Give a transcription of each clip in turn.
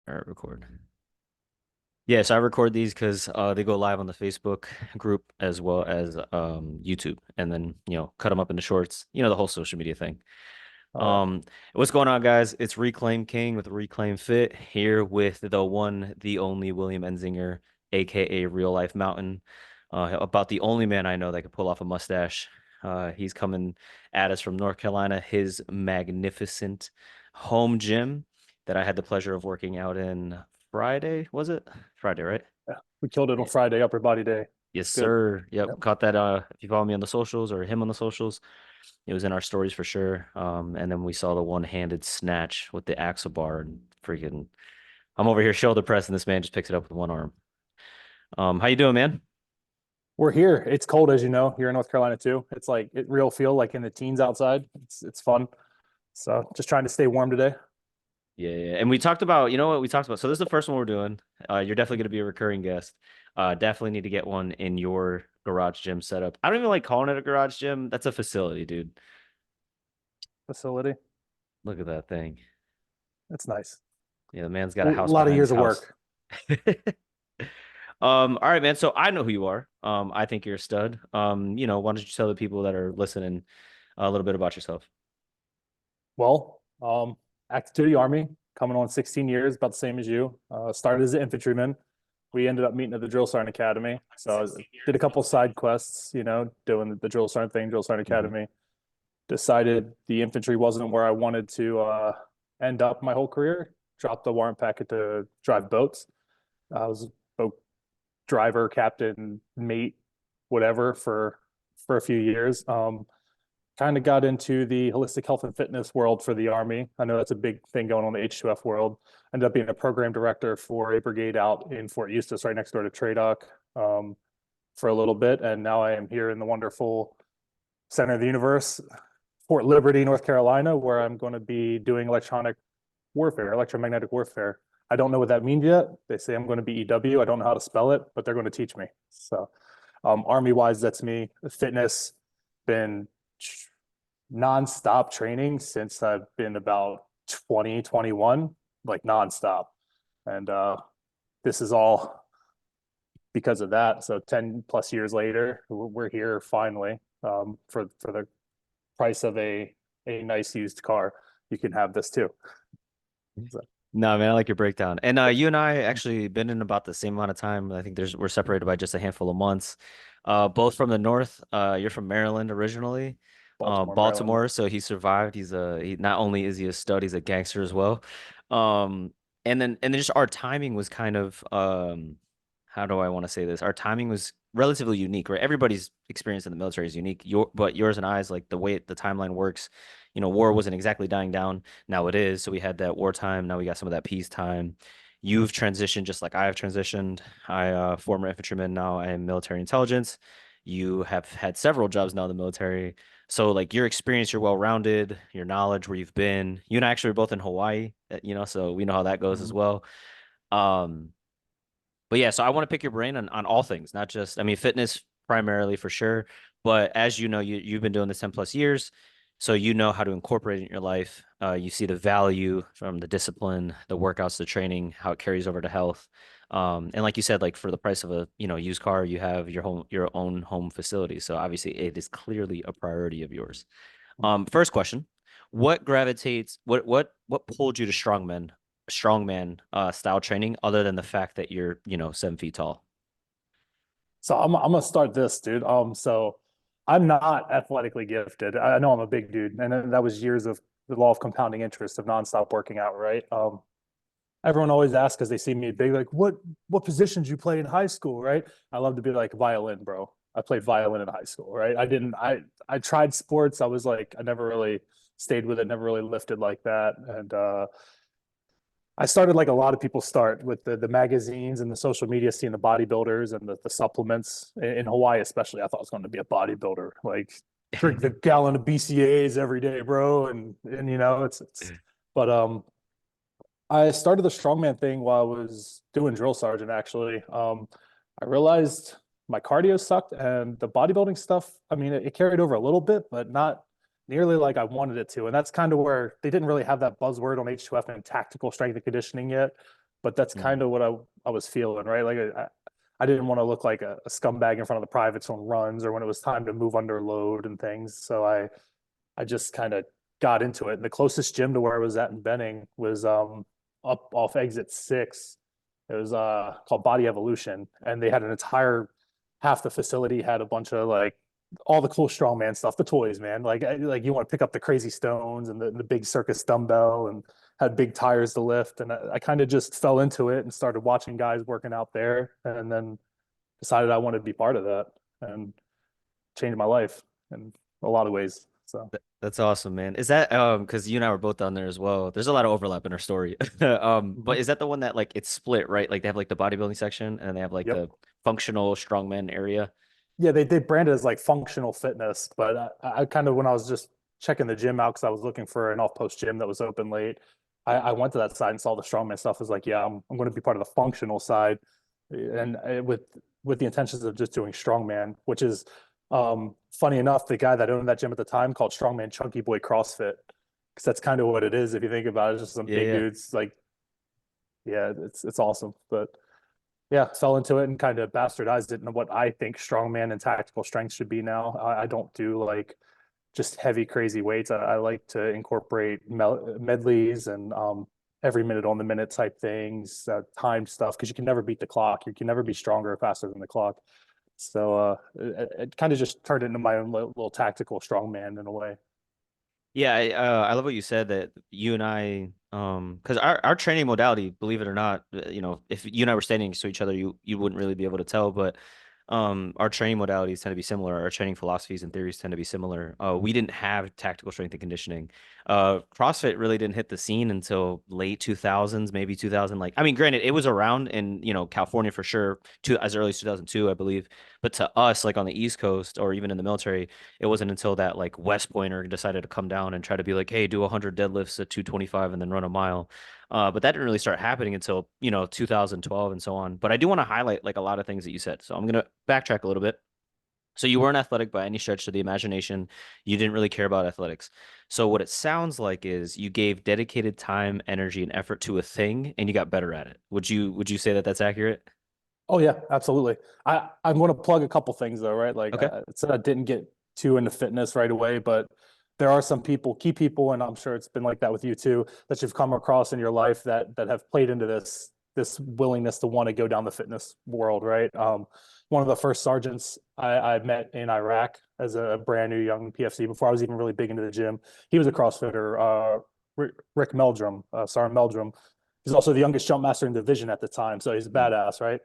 All right, record. Yeah, so I record these because they go live on the Facebook group as well as YouTube, and then cut them up into shorts. The whole social media thing. Oh yeah. Um, what's going on, guys? It's Reclaim King with Reclaim Fit here with the one, the only William Enzinger, aka Real Life Mountain. About the only man I know that can pull off a mustache. He's coming at us from North Carolina, his magnificent home gym that I had the pleasure of working out in Friday, was it? Friday, right? Yeah. We killed it on Yeah. Friday, upper body day. Yes, Good. sir. Yep. Yep. Caught that. If you follow me on the socials or him on the socials, it was in our stories for sure. And then we saw the one-handed snatch with the axle bar and freaking I'm over here shoulder pressing. This man just picks it up with one arm. How you doing, man? We're here. It's cold, as you know, here in North Carolina too. It's like it real feel like in the teens outside. It's fun. So just trying to stay warm today. Yeah, yeah. And we talked about, you know what we talked about. So this is the first one we're doing. You're definitely going to be a recurring guest. Definitely need to get one in your garage gym setup. I don't even like calling it a garage gym. That's a facility, dude. Facility. Look at that thing. It's nice. Yeah, the man's got A a house lot of behind his years of house. work. All right, man. So I know who you are. I think you're a stud. Why don't you tell the people that are listening a little bit about yourself? Well, active duty army, coming on 16 years, about the same as you. Started as an infantryman. We ended up meeting at the drill sergeant academy. So I did a couple side quests, doing the drill sergeant thing, drill sergeant Mhm. academy. Decided the infantry wasn't where I wanted to end up my whole career. Dropped the warrant packet to drive boats. I was a boat driver, captain, mate, whatever for a few years. Kind of got into the holistic health and fitness world for the Army. I know that's a big thing going on in the H2F world. Ended up being a program director for a brigade out in Fort Eustis, right next door to Tradoc, for a little bit. And now I am here in the wonderful center of the universe, Fort Liberty, North Carolina, where I'm going to be doing electronic warfare, electromagnetic warfare. I don't know what that means yet. They say I'm going to be EW. I don't know how to spell it, but they're going to teach me. So, Army wise, that's me. Fitness, been nonstop training since I've been about 2021, like nonstop. And this is all because of that. So 10 plus years later, we're here finally, for the price of a nice used car. You can have this too. So, No, man, I like your breakdown. And you and I actually been in about the same amount of time. I think we're separated by just a handful of months. Both from the north. You're from Maryland originally. Baltimore, Maryland. Baltimore, so he survived. He not only is he a stud, he's a gangster as well. Um, and then just our timing was kind of how do I want to say this? Our timing was relatively unique, right? Everybody's experience in the military is unique. But yours and I's, like the way the timeline works, war wasn't exactly dying down. Now it is. So we had that wartime. Now we got some of that peacetime. You've transitioned just like I have transitioned. Former infantryman. Now I am military intelligence. You have had several jobs now in the military. So like your experience, you're well-rounded, your knowledge, where you've been. You and I actually were both in Hawaii, so we know how that goes as Mhm. well. Um, but yeah, so I want to pick your brain on all things, not just, I mean, fitness primarily for sure. But as you know, you've been doing this 10 plus years. So you know how to incorporate it in your life. You see the value from the discipline, the workouts, the training, how it carries over to health. And like you said, like for the price of a, used car, you have your own home facility. So obviously it is clearly a priority of yours. First question, what pulled you to strongman style training other than the fact that you're, 7 feet tall? So I'm gonna start this, dude. So I'm not athletically gifted. I know I'm a big dude, and that was years of the law of compounding interest of nonstop working out, right? Everyone always asks because they see me big, like, what positions you play in high school, right? I love to be like violin, bro. I played violin in high school, right? I tried sports. I was like, I never really stayed with it, never really lifted like that. And I started like a lot of people start with the magazines and the social media, seeing the bodybuilders and the supplements in Hawaii, especially. I thought I was going to be a bodybuilder, like drink the gallon of BCAAs every day, bro. And but I started the strongman thing while I was doing drill sergeant, actually. I realized my cardio sucked and the bodybuilding stuff, I mean, it carried over a little bit, but not nearly like I wanted it to. And that's kind of where they didn't really have that buzzword on H2F and tactical strength and conditioning yet. but that's Mhm. kind of what I was feeling, right? Like I didn't want to look like a scumbag in front of the privates on runs or when it was time to move under load and things. So I just kind of got into it. And the closest gym to where I was at in Benning was up off exit 6. It was called Body Evolution, and they had an entire half the facility had a bunch of like all the cool strongman stuff, the toys, man. Like you want to pick up the crazy stones and the big circus dumbbell and had big tires to lift. And I kind of just fell into it and started watching guys working out there, and then decided I wanted to be part of that and changed my life in a lot of ways. So. That's awesome, man. Is that because you and I were both down there as well. There's a lot of overlap in our story. But Mhm. is that the one that like it's split, right? Like they have like the bodybuilding section and they have like Yep. the functional strongman area. Yeah, they brand it as like functional fitness, but I kind of when I was just checking the gym out because I was looking for an off post gym that was open late, I went to that side and saw the strongman stuff. I was like, yeah, I'm going to be part of the functional side, and with the intentions of just doing strongman, which is funny enough, the guy that owned that gym at the time called Strongman Chunky Boy CrossFit because that's kind of what it is if you think about it. It's just some Yeah, big yeah. dudes like yeah, it's awesome, but yeah, fell into it and kind of bastardized it into what I think strongman and tactical strength should be now. I don't do like just heavy, crazy weights. I like to incorporate medleys and every minute on the minute type things, time stuff, because you can never beat the clock. You can never be stronger or faster than the clock. So it kind of just turned into my own little tactical strongman in a way. Yeah, I love what you said that you and I, because our training modality, believe it or not, if you and I were standing next to each other, you wouldn't really be able to tell, but our training modalities tend to be similar. Our training philosophies and theories tend to be similar. We didn't have tactical strength and conditioning. CrossFit really didn't hit the scene until late 2000s, maybe 2000. Like, I mean, granted, it was around in, California for sure, as early as 2002, I believe. But to us, like on the East Coast or even in the military, it wasn't until that like West Pointer decided to come down and try to be like, hey, do 100 deadlifts at 225 and then run a mile. But that didn't really start happening until, 2012 and so on. But I do want to highlight like a lot of things that you said. So I'm going to backtrack a little bit. So you weren't athletic by any stretch of the imagination. You didn't really care about athletics. So what it sounds like is you gave dedicated time, energy, and effort to a thing, and you got better at it. Would you say that that's accurate? Oh yeah, absolutely. I'm going to plug a couple things though, right? Like Okay. I said, I didn't get too into fitness right away, but there are some people, key people, and I'm sure it's been like that with you too, that you've come across in your life that have played into this willingness to want to go down the fitness world, right? One of the first sergeants I met in Iraq as a brand new young PFC before I was even really big into the gym. He was a CrossFitter, Rick Meldrum, Sergeant Meldrum. He's also the youngest jump master in the division at the time, so he's a Mm. badass, right?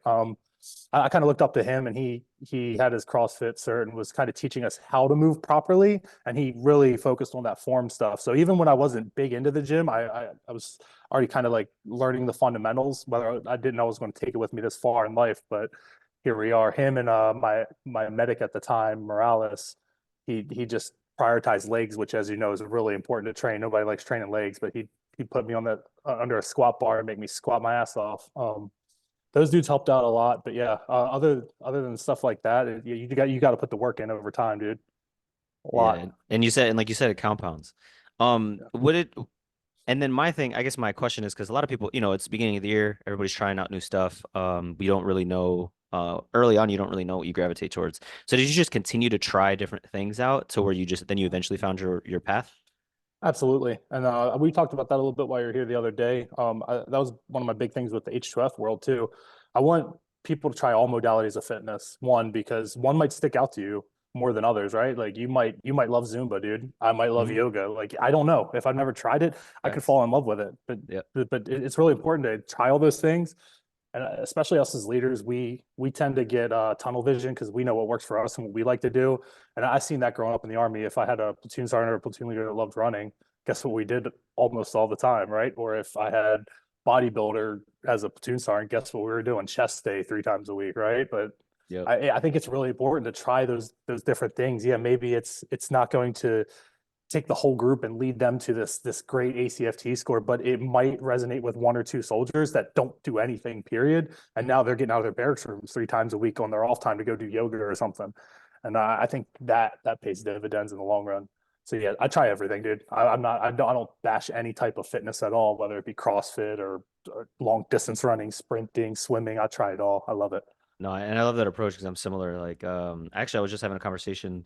I kind of looked up to him, and he had his CrossFit cert and was kind of teaching us how to move properly, and he really focused on that form stuff. So even when I wasn't big into the gym, I was already kind of like learning the fundamentals. Whether I didn't know I was going to take it with me this far in life, but here we are. Him and my medic at the time, Morales, he just prioritized legs, which, as you know, is really important to train. Nobody likes training legs, but he put me on that under a squat bar and make me squat my ass off. Those dudes helped out a lot, but yeah, other than stuff like that, you got to put the work in over time, dude. A Yeah, lot. and like you said, it compounds. Would it? And then my thing, I guess my question is because a lot of people, it's the beginning of the year, everybody's trying out new stuff. We don't really know. Early on, you don't really know what you gravitate towards. So did you just continue to try different things out to where you just then you eventually found your path? Absolutely. And we talked about that a little bit while you were here the other day. That was one of my big things with the H2F world too. I want people to try all modalities of fitness. One, because one might stick out to you more than others, right? Like you might love Zumba, dude. I might love Hmm. yoga. Like I don't know. If I've never tried it, I could Facts. fall in love with it. But Yep. but it's really important to try all those things, and especially us as leaders, we tend to get tunnel vision because we know what works for us and what we like to do. And I seen that growing up in the army. If I had a platoon sergeant or a platoon leader that loved running, guess what we did almost all the time, right? Or if I had bodybuilder as a platoon sergeant, guess what we were doing? Chest day 3 times a week, right? But Yep. I think it's really important to try those different things. Yeah, maybe it's not going to take the whole group and lead them to this great ACFT score, but it might resonate with one or two soldiers that don't do anything, period. And now they're getting out of their barracks rooms 3 times a week on their off time to go do yoga or something. And I think that pays dividends in the long run. So yeah, I try everything, dude. I don't bash any type of fitness at all, whether it be CrossFit or long distance running, sprinting, swimming. I try it all. I love it. No, and I love that approach because I'm similar. Like, actually, I was just having a conversation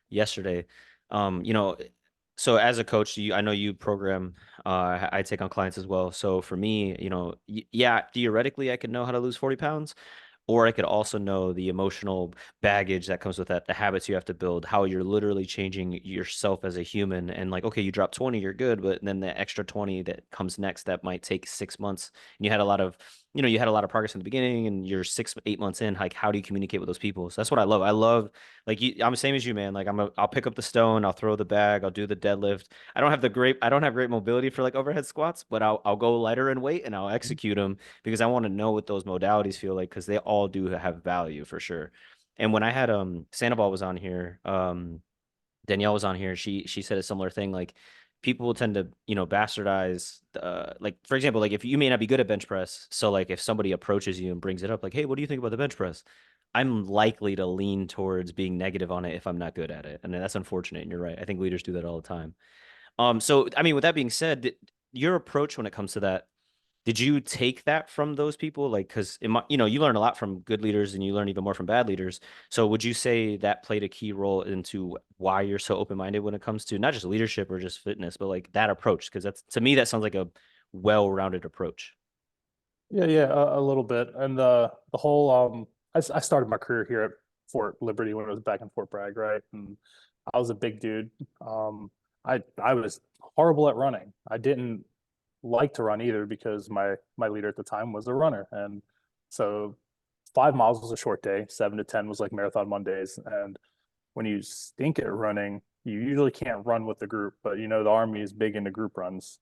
yesterday. You know, so as a coach, I know you program. I take on clients as well. So for me, yeah, theoretically, I could know how to lose 40 pounds, or I could also know the emotional baggage that comes with that, the habits you have to build, how you're literally changing yourself as a human. And like, okay, you drop 20, you're good, but then the extra 20 that comes next, that might take 6 months. And you had a lot of, you had a lot of progress in the beginning and you're 8 months in. Like, how do you communicate with those people? So that's what I love. I love, like, I'm the same as you, man. Like, I'll pick up the stone, I'll throw the bag, I'll do the deadlift. I don't have great mobility for like overhead squats, but I'll go lighter in weight and I'll execute them because I want to know what those modalities feel like because they all do have value for sure. And when I had Sandoval was on here, Danielle was on here, she said a similar thing. Like people will tend to, bastardize like for example, like if you may not be good at bench press, so like if somebody approaches you and brings it up, like, hey, what do you think about the bench press? I'm likely to lean towards being negative on it if I'm not good at it. And that's unfortunate. And you're right. I think leaders do that all the time. So I mean, with that being said, your approach when it comes to that, did you take that from those people? Like, because you learn a lot from good leaders, and you learn even more from bad leaders. So, would you say that played a key role into why you're so open-minded when it comes to not just leadership or just fitness, but like that approach? Because that's to me, that sounds like a well-rounded approach. Yeah, yeah, a little bit. And the whole I started my career here at Fort Liberty when I was back in Fort Bragg, right? And I was a big dude. I was horrible at running. I didn't like to run either because my leader at the time was a runner. And so 5 miles was a short day, 7 to 10 was like marathon Mondays. And when you stink at running, you usually can't run with the group, but the army is big into group runs.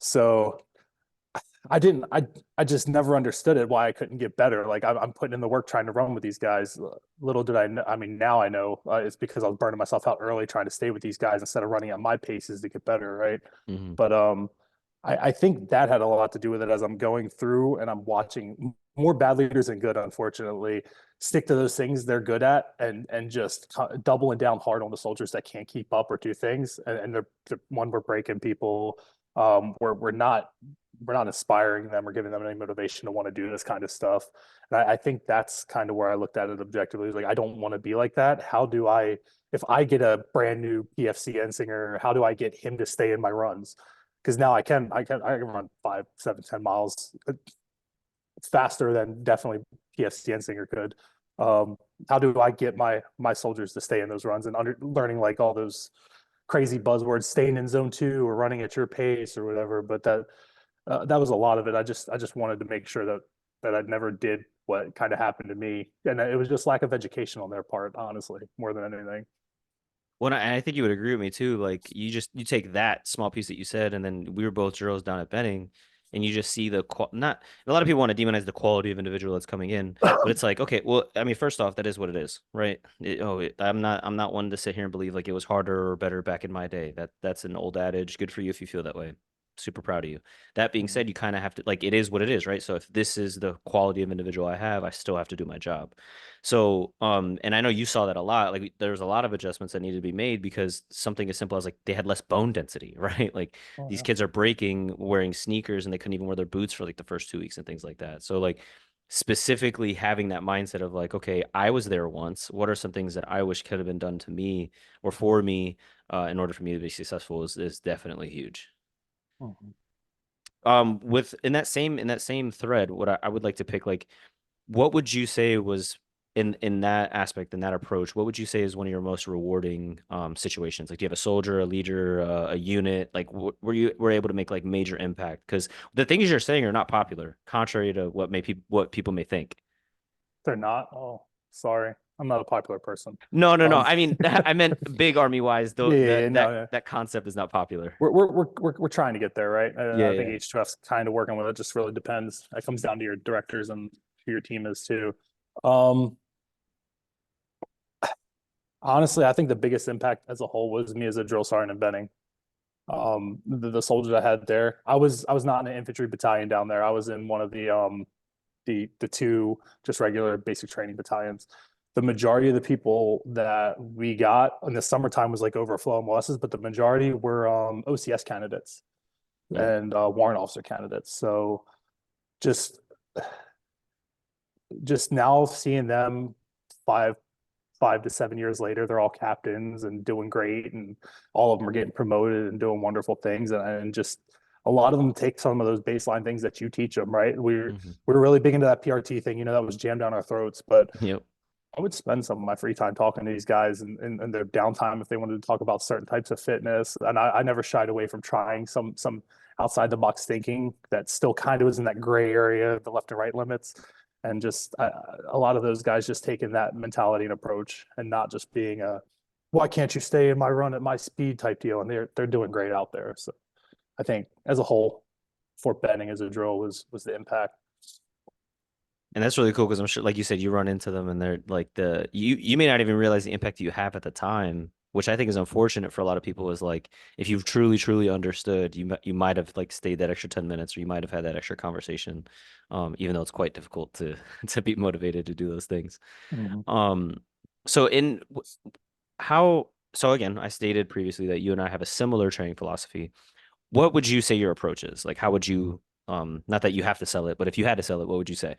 So I didn't. I just never understood it why I couldn't get better. Like I'm putting in the work trying to run with these guys. Little did I know. I mean, now I know it's because I was burning myself out early trying to stay with these guys instead of running at my paces to get better, right? Hmm. But I think that had a lot to do with it as I'm going through and I'm watching more bad leaders than good, unfortunately, stick to those things they're good at and just doubling down hard on the soldiers that can't keep up or do things. And they're one, we're breaking people. We're not inspiring them or giving them any motivation to want to do this kind of stuff. And I think that's kind of where I looked at it objectively. It was like, I don't want to be like that. How do I, if I get a brand new PFCN singer, how do I get him to stay in my runs? Because now I can run 5, 7, 10 miles faster than definitely PFCN singer could. How do I get my soldiers to stay in those runs and learning like all those crazy buzzwords, staying in zone 2 or running at your pace or whatever? But that was a lot of it. I just wanted to make sure that I never did what kind of happened to me, and it was just lack of education on their part, honestly, more than anything. Well, and I think you would agree with me too. Like you take that small piece that you said, and then we were both Zeros down at Benning, and you just see not a lot of people want to demonize the quality of individual that's coming in, but it's like, okay, well, I mean, first off, that is what it is, right? I'm not one to sit here and believe like it was harder or better back in my day. That's an old adage. Good for you if you feel that way. Super proud of you. That being Mhm. said, you kind of have to like it is what it is, right? So if this is the quality of individual I have, I still have to do my job. So, and I know you saw that a lot. Like there was a lot of adjustments that needed to be made because something as simple as like they had less bone density, right? Like Oh these yeah. kids are breaking wearing sneakers and they couldn't even wear their boots for like the first 2 weeks and things like that. So like specifically having that mindset of like, okay, I was there once. What are some things that I wish could have been done to me or for me in order for me to be successful is definitely huge. Mhm. With in that same thread, what I would like to pick like what would you say was in that aspect, in that approach, what would you say is one of your most rewarding situations? Like, do you have a soldier, a leader, a unit? Like, were you were able to make like major impact? Because the things you're saying are not popular, contrary to what people may think. They're not. Oh, sorry. I'm not a popular person. No, no, no. Um, I mean, I meant big army wise. Though yeah, yeah, yeah, that no, that yeah. that concept is not popular. We're trying to get there, right? And Yeah, I think yeah. H2F's kind of working with it. Just really depends. It comes down to your directors and who your team is too. Um, Honestly, I think the biggest impact as a whole was me as a drill sergeant in Benning. The soldiers I had there, I was not in an infantry battalion down there. I was in one of the two just regular basic training battalions. the majority of the people that we got in the summertime was like overflow MLSs, but the majority were OCS candidates Yeah. and warrant officer candidates. So just just now seeing them five 5 to 7 years later, they're all captains and doing great, and all of them are getting promoted and doing wonderful things. And just a lot of them take some of those baseline things that you teach them, right? Hmm. We're really big into that PRT thing, that was jammed down our throats. But Yep. I would spend some of my free time talking to these guys and their downtime if they wanted to talk about certain types of fitness. And I never shied away from trying some outside the box thinking that still kind of was in that gray area, the left and right limits. And just a lot of those guys just taking that mentality and approach and not just being a why can't you stay in my run at my speed type deal. And they're doing great out there. So I think as a whole, Fort Benning as a drill was the impact. And that's really cool because I'm sure, like you said, you run into them and they're like you may not even realize the impact you have at the time, which I think is unfortunate for a lot of people. Is like if you've truly understood, you might have like stayed that extra 10 minutes, or you might have had that extra conversation, even though it's quite difficult to to be motivated to do those things. Mm-hmm. Um, so in how so again, I stated previously that you and I have a similar training philosophy. What would you say your approach is? Like, how would you not that you have to sell it, but if you had to sell it, what would you say?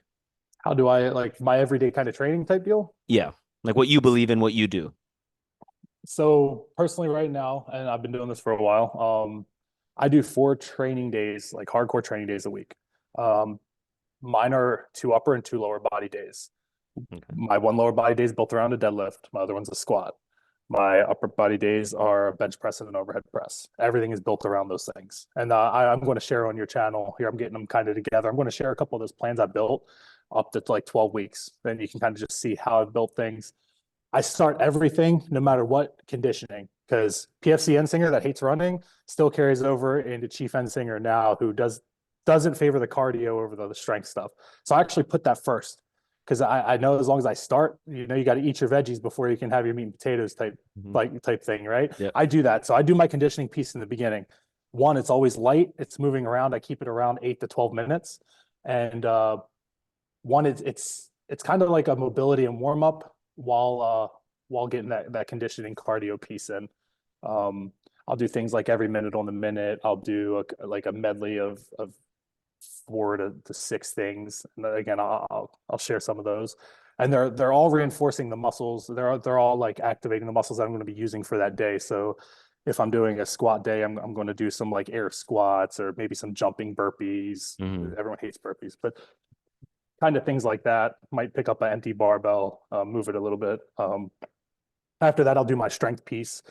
How do I like my everyday kind of training type deal? Yeah. Like what you believe in, what you do. So personally, right now, and I've been doing this for a while, I do 4 training days, like hardcore training days a week. Um, Mine are 2 upper and 2 lower body days. Okay. My one lower body day is built around a deadlift. My other one's a squat. My upper body days are bench press and an overhead press. Everything is built around those things. And I'm going to share on your channel here. I'm getting them kind of together. I'm going to share a couple of those plans I built up to like 12 weeks. Then you can kind of just see how I've built things. I start everything no matter what conditioning because PFC Ensinger that hates running still carries over into Chief Ensinger now who doesn't favor the cardio over the strength stuff. So I actually put that first because I know as long as I start, you got to eat your veggies before you can have your meat and potatoes Hmm. type thing, right? Yep. I do that. So I do my conditioning piece in the beginning. One, it's always light. It's moving around. I keep it around 8 to 12 minutes, and one it's kind of like a mobility and warm up while getting that conditioning cardio piece in. Um, I'll do things like every minute on the minute. I'll do like a medley of 4 to 6 things. And then again, I'll share some of those. And they're all reinforcing the muscles. They're all like activating the muscles that I'm going to be using for that day. So if I'm doing a squat day, I'm going to do some like air squats or maybe some jumping burpees. Hmm. Everyone hates burpees, but kind of things like that. Might pick up an empty barbell, move it a little bit. After that, I'll do my strength piece.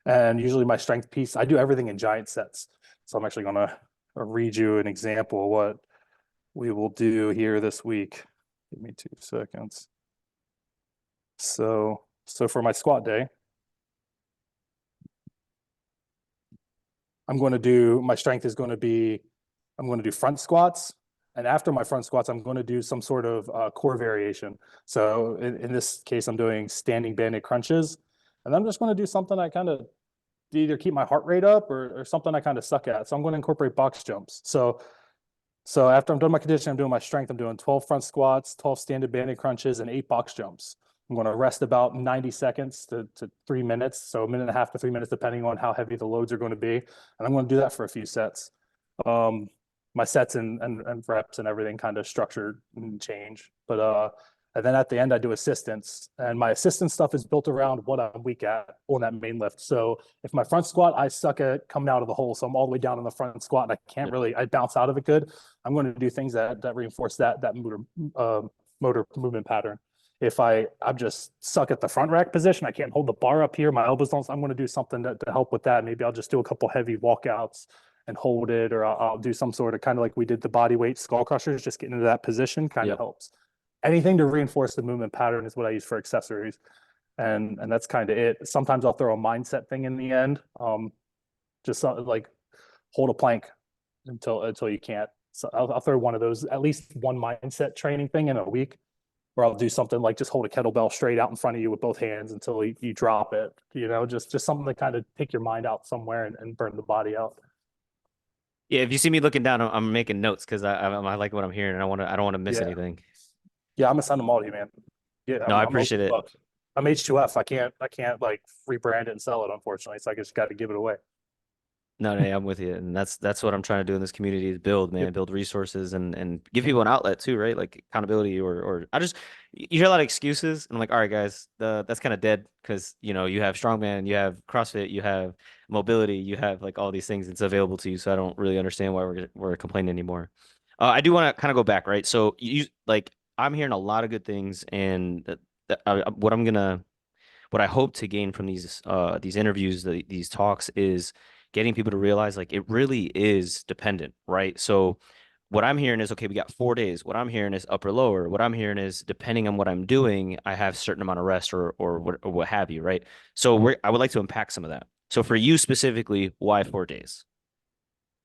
And usually my strength piece, I do everything in giant sets. So I'm actually going to read you an example of what we will do here this week. Give me 2 seconds. So for my squat day, my strength is going to be, I'm going to do front squats. And after my front squats, I'm going to do some sort of core variation. So in this case, I'm doing standing banded crunches. And I'm just going to do something I kind of either keep my heart rate up or something I kind of suck at. So I'm going to incorporate box jumps. So after I'm done my conditioning, I'm doing my strength. I'm doing 12 front squats, 12 standard banded crunches, and 8 box jumps. I'm going to rest about 90 seconds to 3 minutes. So a minute and a half to 3 minutes, depending on how heavy the loads are going to be. And I'm going to do that for a few sets. Um, my sets and reps and everything kind of structured and change. And then at the end, I do assistance. And my assistance stuff is built around what I'm weak at on that main lift. So if my front squat, I suck at coming out of the hole. So I'm all the way down in the front squat and Yep. I bounce out of it good. I'm going to do things that reinforce that motor movement pattern. If I'm just suck at the front rack position, I can't hold the bar up here. My elbows don't. I'm going to do something to help with that. Maybe I'll just do a couple heavy walkouts and hold it, or I'll do some sort of kind of like we did the body weight skull crushers, just getting into that position kind of Yep. helps. Anything to reinforce the movement pattern is what I use for accessories. And that's kind of it. Sometimes I'll throw a mindset thing in the end. Just something like hold a plank until you can't. So I'll throw one of those, at least one mindset training thing in a week, where I'll do something like just hold a kettlebell straight out in front of you with both hands until you drop it. Just something to kind of take your mind out somewhere and burn the body out. Yeah. If you see me looking down, I'm making notes because I like what I'm hearing and I don't want to miss Yeah. anything. Yeah, I'm gonna send them all to you, man. Yeah, No, I I'm appreciate it. look, I'm H2F. I can't like rebrand it and sell it, unfortunately. So I just got to give it away. No, no, yeah, I'm with you, and that's what I'm trying to do in this community is build, Yep. man, build resources and give people an outlet too, right? Like accountability or I just you hear a lot of excuses, and I'm like, all right, guys, that's kind of dead because you have strongman, you have CrossFit, you have mobility, you have like all these things that's available to you. So I don't really understand why we're complaining anymore. I do want to kind of go back, right? So you like I'm hearing a lot of good things, and what I hope to gain from these interviews, these talks is getting people to realize like it really is dependent, right? So what I'm hearing is okay, we got 4 days. What I'm hearing is upper lower. What I'm hearing is depending on what I'm doing, I have certain amount of rest or what have you, right? So I would like to unpack some of that. So for you specifically, why 4 days?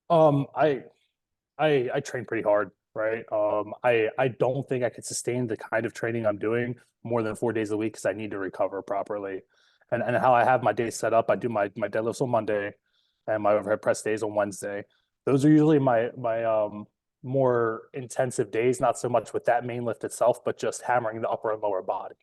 Um, I I train pretty hard, right? I don't think I could sustain the kind of training I'm doing more than 4 days a week because I need to recover properly. And how I have my days set up, I do my deadlifts on Monday and my overhead press days on Wednesday. Those are usually my more intensive days, not so much with that main lift itself, but just hammering the upper and lower body.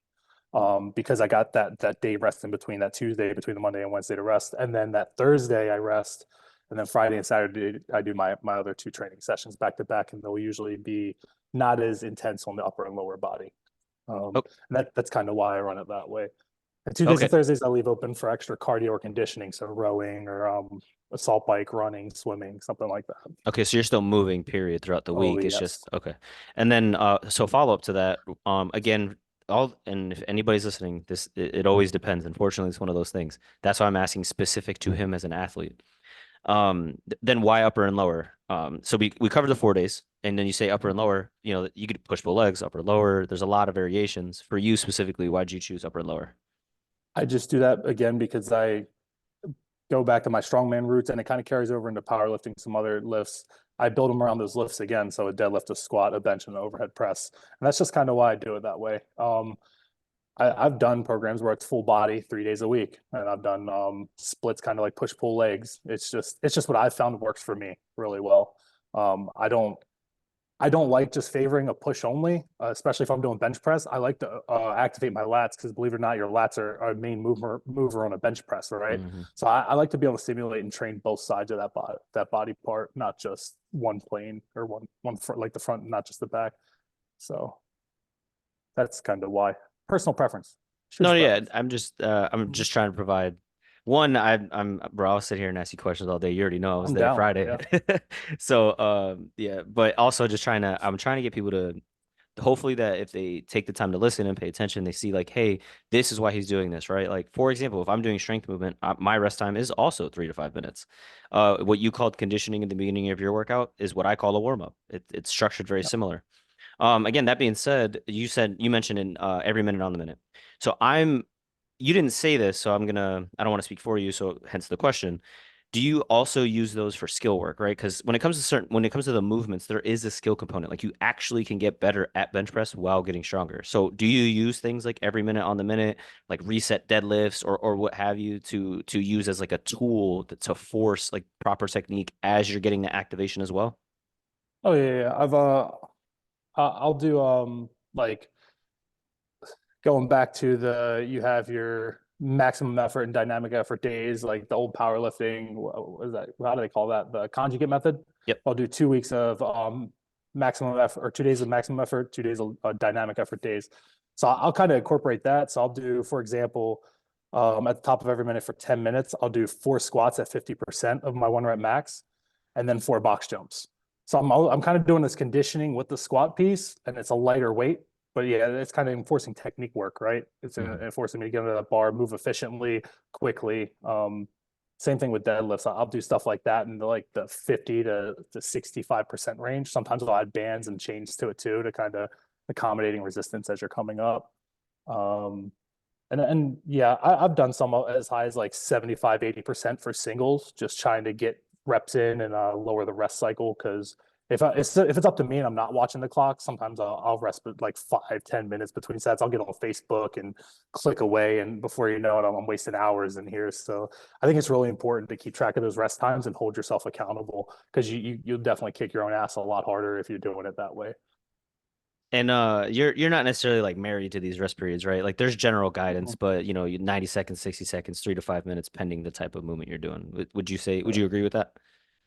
Because I got that day rest in between, that Tuesday between the Monday and Wednesday to rest, and then that Thursday I rest, and then Friday and Saturday I do my other two training sessions back to back, and they'll usually be not as intense on the upper and lower body. Oh, And that's kind of why I run it that way. And Tuesdays and okay. Thursdays I leave open for extra cardio or conditioning, so rowing or assault bike, running, swimming, something like that. Okay, so you're still moving, period, throughout the Oh week. It's yes. just okay. And then so follow up to that, again, all and if anybody's listening, it always depends. Unfortunately, it's one of those things. That's why I'm asking specific to him as an athlete. Then why upper and lower? So we covered the 4 days, and then you say upper and Mhm. lower, you could push pull legs, upper, lower. There's a lot of variations. For you specifically, why'd you choose upper and lower? I just do that again because I go back to my strongman roots and it kind of carries over into powerlifting, some other lifts. I build them around those lifts again. So a deadlift, a squat, a bench, and an overhead press. And that's just kind of why I do it that way. I've done programs where it's full body 3 days a week, and I've done splits, kind of like push pull legs. It's just what I found works for me really well. I don't like just favoring a push only, especially if I'm doing bench press. I like to activate my lats because, believe it or not, your lats are a main mover on a bench press, right? Hmm. So I like to be able to stimulate and train both sides of that body part, not just one plane or one front, like the front, not just the back. So that's kind of why. Personal preference, No, shoots yeah, preference. I'm just trying to provide one. Bro, I'll sit here and ask you questions all day. You already know I was I'm there down. Friday. Yeah. So yeah, but also just I'm trying to get people to hopefully that if they take the time to listen and pay attention, they see like, hey, this is why he's doing this, right? Like for example, if I'm doing strength movement, my rest time is also 3 to 5 minutes. What you called conditioning in the beginning of your workout is what I call a warm up. It's structured very Yeah. similar. Again, that being said, you mentioned in every minute on the minute. So you didn't say this, so I don't want to speak for you, so hence the question. Do you also use those for skill work, right? Because when it comes to the movements, there is a skill component. Like you actually can get better at bench press while getting stronger. So do you use things like every minute on the minute, like reset deadlifts or what have you to use as like a tool to force like proper technique as you're getting the activation as well? Oh yeah, yeah. I'll do like going back to the you have your maximum effort and dynamic effort days, like the old powerlifting. What is that? How do they call that? The conjugate method. Yep. I'll do 2 weeks of maximum effort, or 2 days of maximum effort, 2 days of dynamic effort days. So I'll kind of incorporate that. So I'll do, for example, at the top of every minute for 10 minutes, I'll do 4 squats at 50% of my 1 rep max, and then 4 box jumps. So I'm kind of doing this conditioning with the squat piece, and it's a lighter weight, but yeah, it's kind of enforcing technique work, right? It's Mhm. enforcing me to get under that bar, move efficiently, quickly. Same thing with deadlifts. I'll do stuff like that in the 50 to 65% range. Sometimes I'll add bands and chains to it too to kind of accommodating resistance as you're coming up. Um, and yeah, I've done some as high as like 75, 80% for singles, just trying to get reps in and lower the rest cycle. Because if it's up to me and I'm not watching the clock, sometimes I'll rest like 5, 10 minutes between sets. I'll get on Facebook and click away, and before you know it, I'm wasting hours in here. So I think it's really important to keep track of those rest times and hold yourself accountable because you'll definitely kick your own ass a lot harder if you're doing it that way. And you're not necessarily like married to these rest periods, right? Like there's general guidance, Mhm. but 90 seconds, 60 seconds, 3 to 5 minutes, pending the type of movement you're doing. Would you say, would Yeah. you agree with that?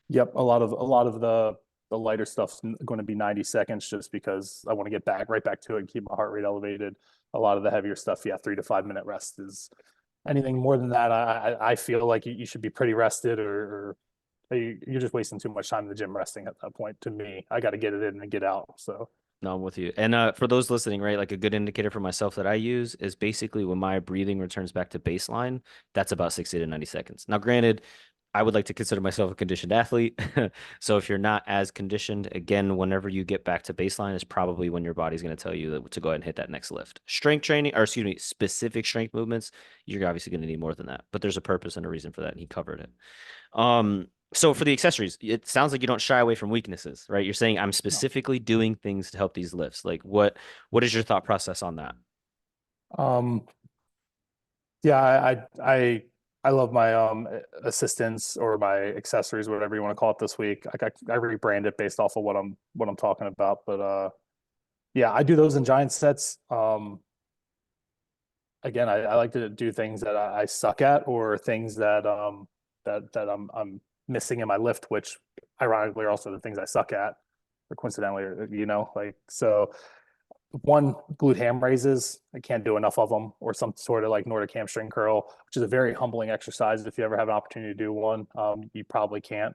Yep, a lot of the lighter stuff's going to be 90 seconds just because I want to get back right back to it and keep my heart rate elevated. A lot of the heavier stuff, yeah, 3 to 5 minute rest is anything more than that. I feel like you should be pretty rested, or you're just wasting too much time in the gym resting at that point. To me, I got to get it in and get out. So, No, I'm with you. And for those listening, right, like a good indicator for myself that I use is basically when my breathing returns back to baseline, that's about 60 to 90 seconds. Now, granted, I would like to consider myself a conditioned athlete. So if you're not as conditioned, again, whenever you get back to baseline is probably when your body's going to tell you to go ahead and hit that next lift. Strength training, or excuse me, specific strength movements, you're obviously going to need more than that. But there's a purpose and a reason for that, and he covered it. So for the accessories, it sounds like you don't shy away from weaknesses, right? You're saying I'm no. specifically doing things to help these lifts. Like what is your thought process on that? Um, yeah, I love my assistants or my accessories, whatever you want to call it this week. I rebrand it based off of what I'm talking about. But yeah, I do those in giant sets. Again, I like to do things that I suck at or things that I'm missing in my lift, which ironically are also the things I suck at, or coincidentally, like so. One, glute ham raises. I can't do enough of them, or some sort of like Nordic hamstring curl, which is a very humbling exercise. If you ever have an opportunity to do one, you probably can't.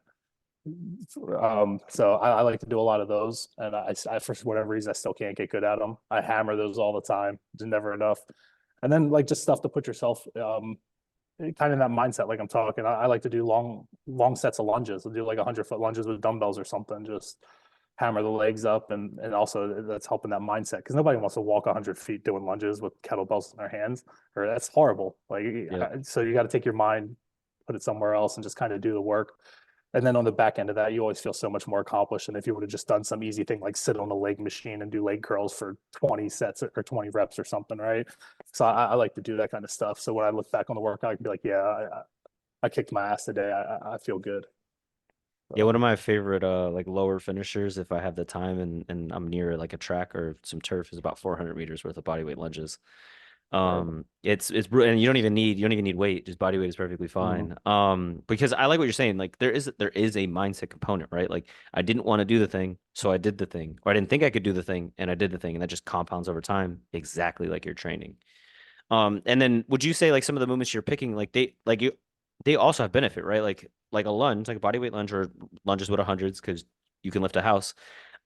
So I like to do a lot of those, and for whatever reason I still can't get good at them. I hammer those all the time. It's never enough. And then like just stuff to put yourself kind of that mindset, like I'm talking. I like to do long sets of lunges. I'll do like 100-foot lunges with dumbbells or something. Just hammer the legs up, and also that's helping that mindset because nobody wants to walk 100 feet doing lunges with kettlebells in their hands, or that's horrible. Like Yep. so, you got to take your mind, put it somewhere else, and just kind of do the work. And then on the back end of that, you always feel so much more accomplished. And if you would have just done some easy thing like sit on a leg machine and do leg curls for 20 sets or 20 reps or something, right? So I like to do that kind of stuff. So when I look back on the workout, I can be like, yeah, I kicked my ass today. I feel good. Yeah, one of So, my favorite like lower finishers, if I have the time and I'm near like a track or some turf, is about 400 meters worth of bodyweight lunges. And you don't even need weight. Just body weight is perfectly mm, fine. Because I like what you're saying. Like there is a mindset component, right? Like I didn't want to do the thing, so I did the thing, or I didn't think I could do the thing, and I did the thing, and that just compounds over time, exactly like your training. And then would you say like some of the movements you're picking, they also have benefit, right? Like a lunge, like a bodyweight lunge or lunges with hundreds, because you can lift a house.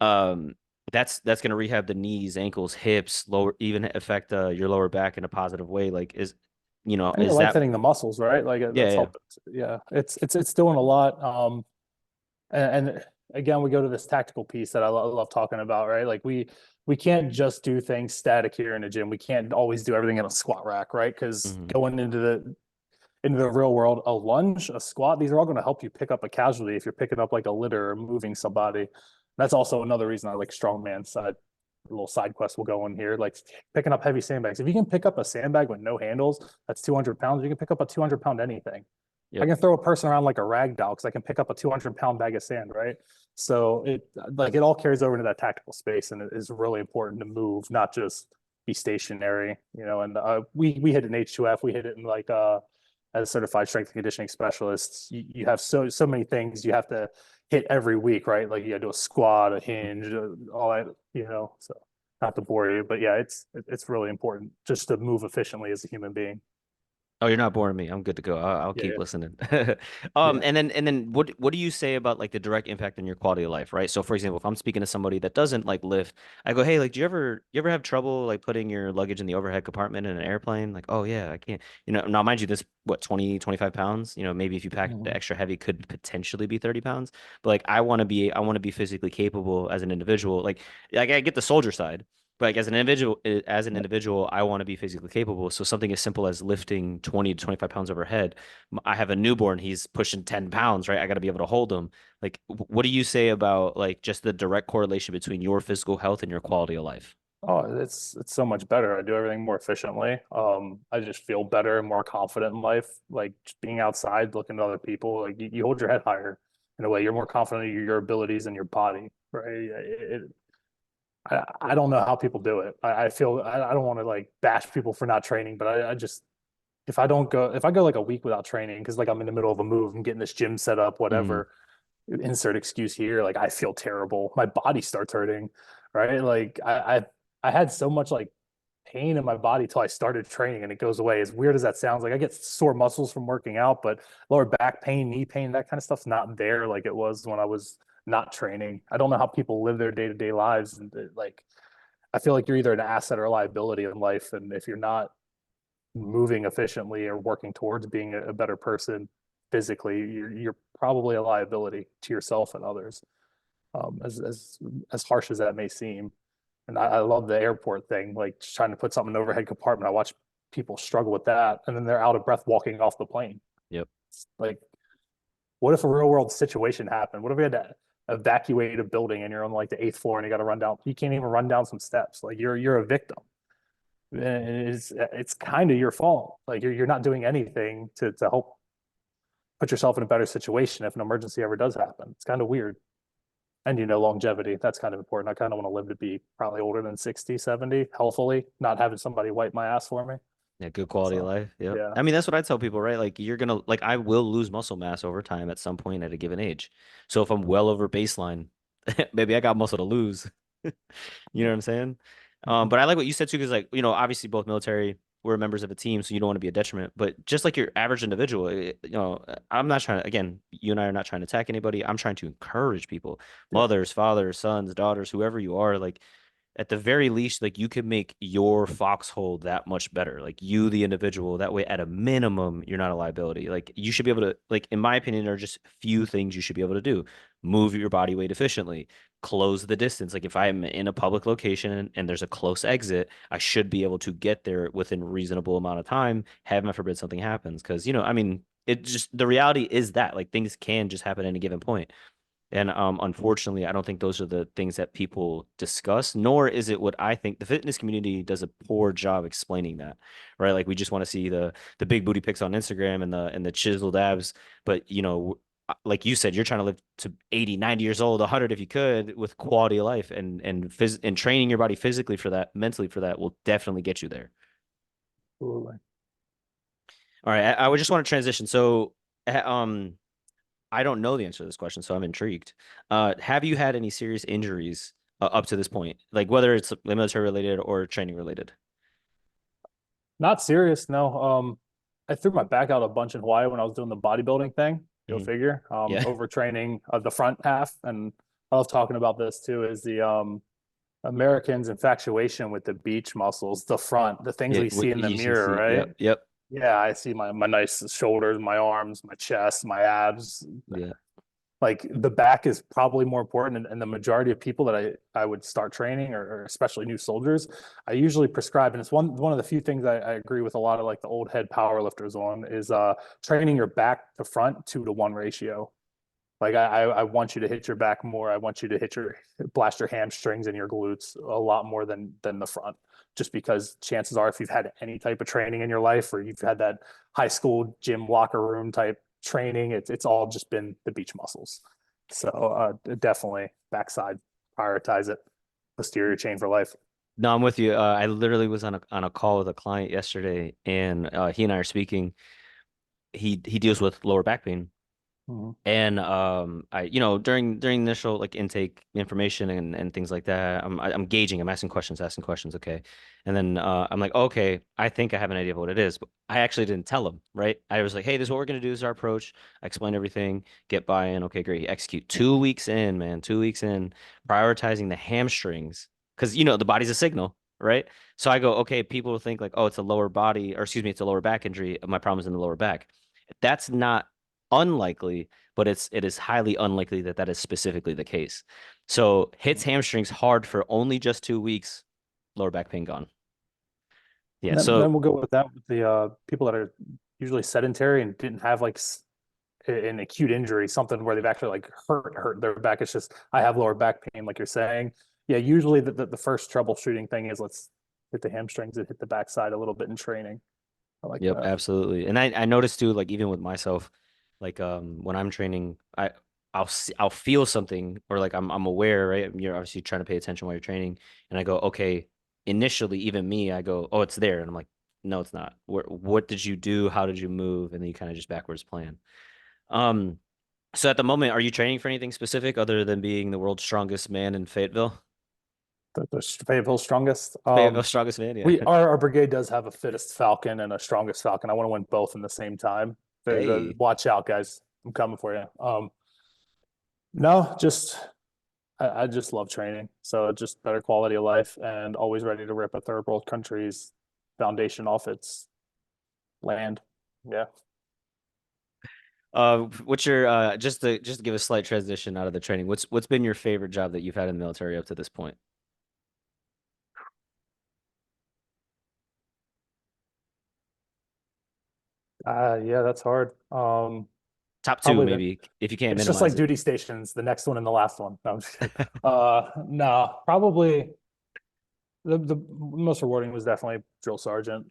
Um, that's gonna rehab the knees, ankles, hips, lower, even affect your lower back in a positive way. Like and you're is that lengthening the muscles, right? Like yeah, that's yeah. helping. Yeah, it's doing a lot. And again, we go to this tactical piece that I love talking about, right? Like we can't just do things static here in the gym. We can't always do everything in a squat rack, right? Because Hmm. going into the real world, a lunge, a squat, these are all going to help you pick up a casualty if you're picking up like a litter or moving somebody. That's also another reason I like strongman side. A little side quest will go in here, like picking up heavy sandbags. If you can pick up a sandbag with no handles, that's 200 pounds. You can pick up a 200-pound anything. I Yep. can throw a person around like a rag doll because I can pick up a 200-pound bag of sand, right? So it all carries over into that tactical space, and it is really important to move, not just be stationary, And we hit it in H2F, we hit it in like as certified strength and conditioning specialists. You have so many things you have to hit every week, right? Like you got to do a squat, a hinge, all that, So not to bore you, but yeah, it's really important just to move efficiently as a human being. Oh, you're not boring me. I'm good to go. I'll keep Yeah, listening. yeah. And then what do you say about like the direct impact on your quality of life, right? So for example, if I'm speaking to somebody that doesn't like lift, I go, "Hey, like do you ever have trouble like putting your luggage in the overhead compartment in an airplane?" Like, "Oh yeah, I can't." Now mind you, this what 20, 25 pounds, maybe if you pack the Mhm. extra heavy could potentially be 30 pounds. But like I want to be physically capable as an individual. Like I get the soldier side. But like as an individual, I want to be physically capable. So something as simple as lifting 20 to 25 pounds overhead. I have a newborn, he's pushing 10 pounds, right? I got to be able to hold him. Like, what do you say about like just the direct correlation between your physical health and your quality of life? Oh, it's so much better. I do everything more efficiently. I just feel better and more confident in life. Like just being outside, looking at other people, like you hold your head higher in a way. You're more confident in your abilities and your body, right? I don't know how people do it. I feel I don't want to like bash people for not training, but I just if I go like a week without training because like I'm in the middle of a move, I'm getting this gym set up, Mm, whatever, insert excuse here, like I feel terrible. My body starts hurting, right? Like I had so much like pain in my body till I started training and it goes away. As weird as that sounds, like I get sore muscles from working out, but lower back pain, knee pain, that kind of stuff's not there like it was when I was not training. I don't know how people live their day-to-day lives and like I feel like you're either an asset or a liability in life. And if you're not moving efficiently or working towards being a better person physically, you're probably a liability to yourself and others. As harsh as that may seem. And I love the airport thing, like just trying to put something in an overhead compartment. I watch people struggle with that, and then they're out of breath walking off the plane. yep. It's like, what if a real world situation happened? What if we had to evacuate a building and you're on like the eighth floor and you got to run down? You can't even run down some steps. Like you're a victim. And it's kind of your fault. Like you're not doing anything to help put yourself in a better situation if an emergency ever does happen. It's kind of weird. And longevity, that's kind of important. I kind of want to live to be probably older than 60, 70, healthily, not having somebody wipe my ass for me. Yeah, good quality of So life. Yep. yeah. I mean, that's what I tell people, right? Like you're gonna like I will lose muscle mass over time at some point at a given age. So if I'm well over baseline, maybe I got muscle to lose. You know what I'm saying? Mhm. But I like what you said too, because like, obviously both military, we're members of a team, so you don't want to be a detriment. But just like your average individual, I'm not trying to, again, you and I are not trying to attack anybody. I'm trying to encourage people, Yeah. mothers, fathers, sons, daughters, whoever you are, like at the very least, like you could make your foxhole that much better. Like you, the individual, that way, at a minimum, you're not a liability. Like you should be able to, like, in my opinion, there are just few things you should be able to do. Move your body weight efficiently, close the distance. Like if I'm in a public location and there's a close exit, I should be able to get there within a reasonable amount of time. Heaven forbid something happens. Cause, I mean, it just, the reality is that like things can just happen at any given point. And unfortunately, I don't think those are the things that people discuss, nor is it what I think the fitness community does a poor job explaining that, right? Like we just want to see the big booty pics on Instagram and the chiseled abs, but like you said, you're trying to live to 80, 90 years old, 100 if you could, with quality of life and training your body physically for that, mentally for that will definitely get you there. Absolutely. All right, I would just want to transition. So, I don't know the answer to this question, so I'm intrigued. Have you had any serious injuries up to this point? Like whether it's military related or training related? Not serious, no. I threw my back out a bunch in Hawaii when I was doing the bodybuilding thing. Go Mhm. figure. Yeah. Overtraining of the front half, and I love talking about this too. Is the Americans' infatuation with the beach muscles, the front, the things Yeah. we see in the You should mirror, see. right? Yep. Yep. Yeah, I see my nice shoulders, my arms, my chest, my abs. Yeah. Like the back is probably more important, and the majority of people that I would start training, or especially new soldiers, I usually prescribe, and it's one of the few things I agree with a lot of like the old head power lifters on is training your back to front 2-to-1 ratio. Like I want you to hit your back more. I want you to hit your blast your hamstrings and your glutes a lot more than the front. Just because chances are, if you've had any type of training in your life, or you've had that high school gym locker room type training, it's all just been the beach muscles. So definitely backside, prioritize it. Posterior chain for life. No, I'm with you. I literally was on a call with a client yesterday, and he and I are speaking. He deals with lower back pain. Mm-hmm. And I during initial like intake information and things like that, I'm gauging, I'm asking questions, okay. And then I'm like, okay, I think I have an idea of what it is, but I actually didn't tell him, right? I was like, hey, this is what we're gonna do, this is our approach. I explained everything, get buy-in, okay, great, execute. 2 weeks in, man, 2 weeks in, prioritizing the hamstrings, because the body's a signal, right? So I go, okay, people will think like, oh, it's a lower body, or excuse me, it's a lower back injury. My problem is in the lower back. That's not unlikely, but it is highly unlikely that that is specifically the case. So hits hamstrings hard for only just 2 weeks, lower back pain gone. Yeah. And then So we'll go with that with the people that are usually sedentary and didn't have like an acute injury, something where they've actually like hurt their back. It's just I have lower back pain, like you're saying. Yeah, usually the first troubleshooting thing is let's hit the hamstrings and hit the backside a little bit in training. I like yep, that. absolutely. And I noticed too, like even with myself, like when I'm training, I'll feel something, or like I'm aware, right? You're obviously trying to pay attention while you're training, and I go, okay, initially, even me, I go, oh, it's there, and I'm like, no, it's not. What did you do? How did you move? And then you kind of just backwards plan. Um, so at the moment, are you training for anything specific other than being the world's strongest man in Fayetteville? The Fayetteville strongest. Fayetteville strongest man, yeah. We our brigade does have a fittest falcon and a strongest falcon. I want to win both in the same time. Hey. Watch out, guys. I'm coming for you. No, just I just love training. So just better quality of life and always ready to rip a third world country's foundation off its land. Yeah. What's your just to give a slight transition out of the training, what's been your favorite job that you've had in the military up to this point? Yeah, that's hard. Top two, Probably maybe, if you can't it's just like minimize it. duty stations, the next one and the last one. No, I'm just kidding. No, probably the most rewarding was definitely drill sergeant.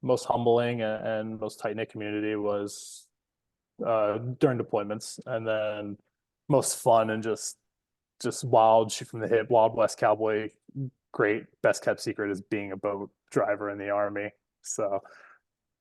Most humbling and most tight knit community was during deployments, and then most fun and just wild shoot from the hip, Wild West cowboy. Great best kept secret is being a boat driver in the army. So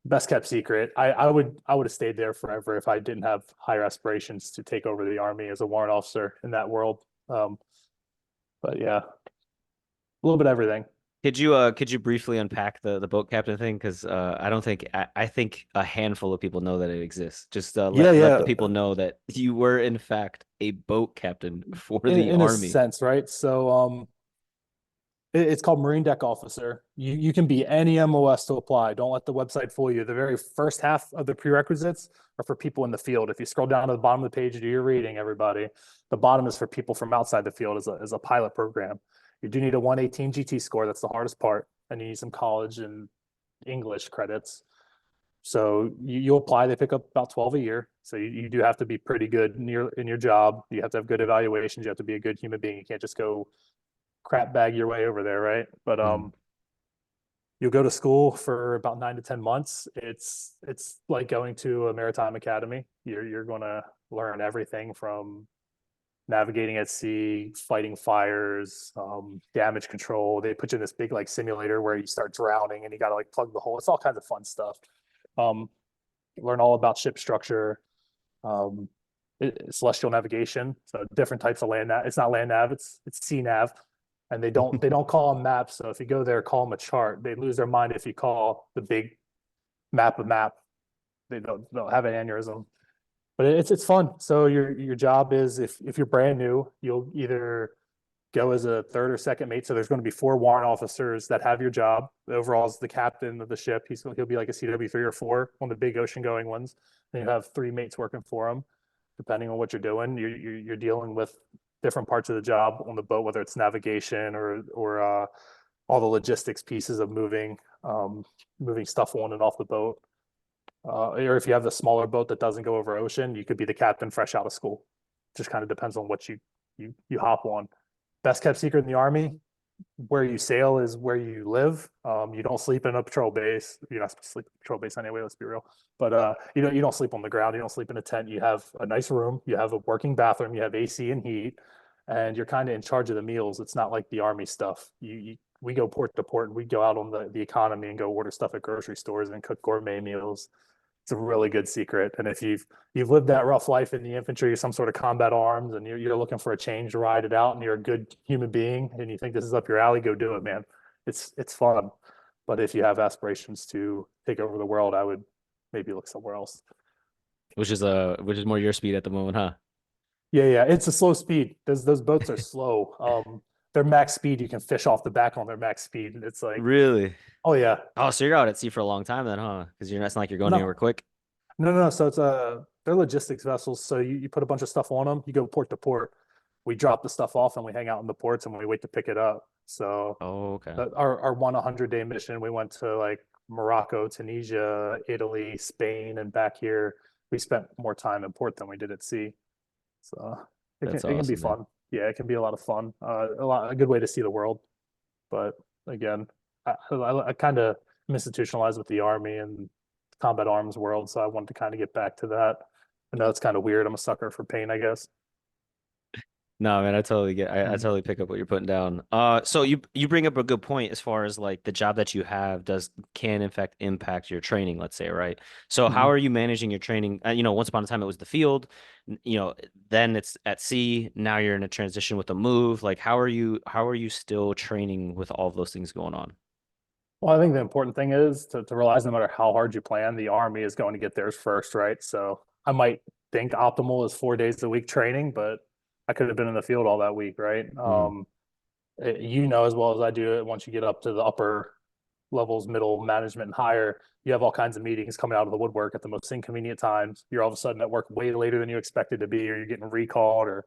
best kept secret. I would have stayed there forever if I didn't have higher aspirations to take over the army as a warrant officer in that world. But yeah, a little bit of everything. Could you briefly unpack the boat captain thing? Because I don't think I think a handful of people know that it exists. Just Yeah, let the yeah. people know that you were in fact a boat captain for the In a army. sense, right? So it's called Marine Deck Officer. You can be any MOS to apply. Don't let the website fool you. The very first half of the prerequisites are for people in the field. If you scroll down to the bottom of the page, do your reading, everybody. The bottom is for people from outside the field as a pilot program. You do need a 118 GT score. That's the hardest part. And you need some college and English credits. So you apply, they pick up about 12 a year. So you do have to be pretty good in your job. You have to have good evaluations. You have to be a good human being. You can't just go crap bag your way over there, right? But Mm. you'll go to school for about 9 to 10 months. It's like going to a maritime academy. You're going to learn everything from navigating at sea, fighting fires, damage control. They put you in this big like simulator where you start drowning and you got to like plug the hole. It's all kinds of fun stuff. Um, learn all about ship structure, um, celestial navigation. So different types of land nav. It's not land nav. It's sea nav, and they don't call them maps. So if you go there, call them a chart. They lose their mind if you call the big map a map. They'll have an aneurysm. But it's fun. So your job is if you're brand new, you'll either go as a third or second mate. So there's going to be four warrant officers that have your job. The overall is the captain of the ship. He'll be like a CW 3 or 4, one of the big ocean going ones. And you have three mates working for him, depending on what you're doing. You're dealing with different parts of the job on the boat, whether it's navigation or all the logistics pieces of moving stuff on and off the boat. Or if you have the smaller boat that doesn't go over ocean, you could be the captain fresh out of school. Just kind of depends on what you hop on. Best kept secret in the army: where you sail is where you live. You don't sleep in a patrol base. You're not supposed to sleep in a patrol base anyway. Let's be real. But you don't sleep on the ground. You don't sleep in a tent. You have a nice room. You have a working bathroom. You have AC and heat, and you're kind of in charge of the meals. It's not like the army stuff. We go port to port and we go out on the economy and go order stuff at grocery stores and cook gourmet meals. It's a really good secret. And if you've lived that rough life in the infantry, some sort of combat arms, and you're looking for a change to ride it out, and you're a good human being, and you think this is up your alley, go do it, man. It's fun. But if you have aspirations to take over the world, I would maybe look somewhere else. Which is more your speed at the moment, huh? Yeah, yeah, it's a slow speed. Those boats are slow. Their max speed, you can fish off the back on their max speed. It's like, Really? oh yeah, Oh, so you're out at sea for a long time then, huh? Because you're not, it's not like you're going anywhere no, quick. no. So it's they're logistics vessels. So you put a bunch of stuff on them. You go port to port. We drop the stuff off and we hang out in the ports and we wait to pick it up. So Oh, okay. our 100-day mission, we went to like Morocco, Tunisia, Italy, Spain, and back here. We spent more time in port than we did at sea. So That's it can be awesome, man. fun. Yeah, it can be a lot of fun. A good way to see the world. But again, I kind of institutionalized with the army and combat arms world, so I wanted to kind of get back to that. I know it's kind of weird. I'm a sucker for pain, I guess. No, man, I totally get I Mhm. totally pick up what you're putting down. So you bring up a good point as far as like the job that you have does can in fact impact your training, let's say, right? So how Mhm. are you managing your training? Once upon a time it was the field, then it's at sea, now you're in a transition with a move. Like how are you still training with all of those things going on? Well, I think the important thing is to realize no matter how hard you plan, the army is going to get theirs first, right? So I might think optimal is 4 days a week training, but I could have been in the field all that week, right? Hmm. You know as well as I do it. Once you get up to the upper levels, middle management, and higher, you have all kinds of meetings coming out of the woodwork at the most inconvenient times. You're all of a sudden at work way later than you expected to be, or you're getting recalled, or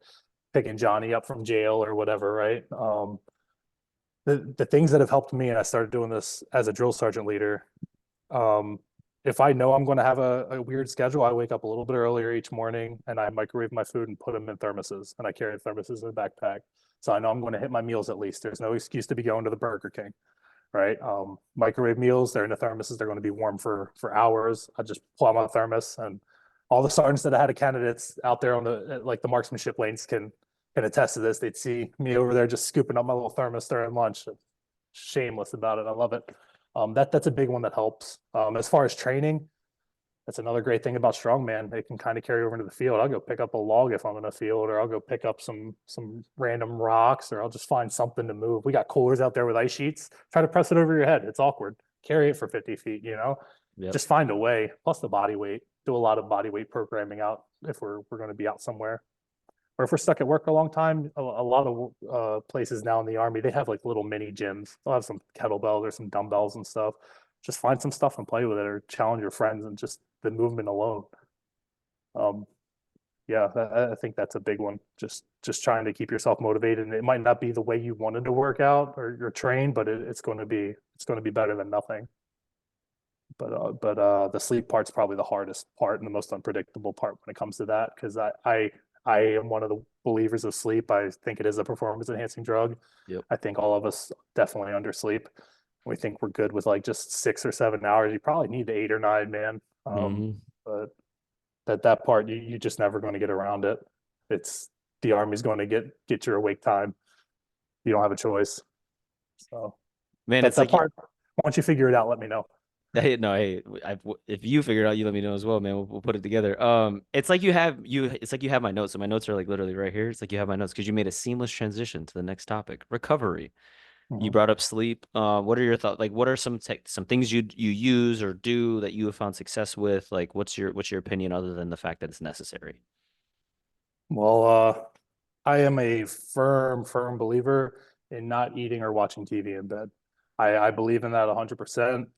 picking Johnny up from jail, or whatever, right? The things that have helped me, and I started doing this as a drill sergeant leader. Um, if I know I'm going to have a weird schedule, I wake up a little bit earlier each morning and I microwave my food and put them in thermoses. And I carry thermoses in a backpack. So I know I'm going to hit my meals at least. There's no excuse to be going to the Burger King, right? Microwave meals, they're in the thermoses. They're going to be warm for hours. I just pull out my thermos, and all the sergeants that I had candidates out there on the like the marksmanship lanes can attest to this. They'd see me over there just scooping up my little thermos during lunch. Shameless about it. I love it. That's a big one that helps. As far as training, that's another great thing about strongman. They can kind of carry over into the field. I'll go pick up a log if I'm in the field, or I'll go pick up some random rocks, or I'll just find something to move. We got coolers out there with ice sheets. Try to press it over your head. It's awkward. Carry it for 50 feet, Yep. just find a way. Plus the body weight. Do a lot of body weight programming out if we're going to be out somewhere. Or if we're stuck at work a long time, a lot of places now in the army, they have like little mini gyms. They'll have some kettlebells or some dumbbells and stuff. Just find some stuff and play with it, or challenge your friends, and just the movement alone. Um, yeah, I think that's a big one. Just trying to keep yourself motivated, and it might not be the way you wanted to work out or you're trained, but it's going to be better than nothing. But the sleep part's probably the hardest part and the most unpredictable part when it comes to that, because I am one of the believers of sleep. I think it is a performance enhancing drug. Yep. I think all of us definitely undersleep. We think we're good with like just 6 or 7 hours. You probably need the 8 or 9, man. Hmm. But that part, you just never going to get around it. It's the army's going to get your awake time. You don't have a choice. So Man, that it's that like part, once you figure it out, let me know. hey, no, hey, if you figure it out, you let me know as well, man. We'll put it together. It's like you have my notes, so my notes are like literally right here. It's like you have my notes because you made a seamless transition to the next topic, recovery. You Mhm. brought up sleep. What are your thoughts? Like, what are some things you use or do that you have found success with? Like, what's your opinion other than the fact that it's necessary? Well, I am a firm believer in not eating or watching TV in bed. I believe in that 100%.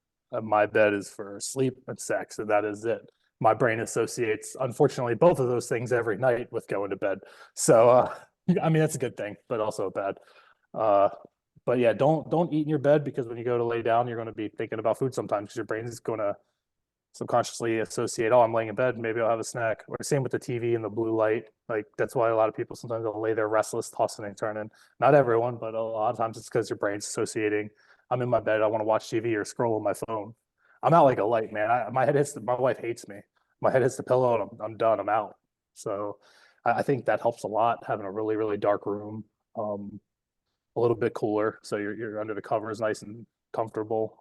My bed is for sleep and sex, and that is it. My brain associates, unfortunately, both of those things every night with going to bed. So, I mean, that's a good thing, but also bad. Uh, but yeah, don't eat in your bed, because when you go to lay down, you're going to be thinking about food sometimes, because your brain is going to subconsciously associate, oh, I'm laying in bed, maybe I'll have a snack. Or same with the TV and the blue light. Like that's why a lot of people sometimes they'll lay there restless, tossing and turning. Not everyone, but a lot of times it's because your brain's associating. I'm in my bed, I want to watch TV or scroll on my phone. I'm out like a light, man. My head hits. My wife hates me. My head hits the pillow, and I'm done. I'm out. So I think that helps a lot. Having a really dark room, a little bit cooler, so you're under the covers, nice and comfortable.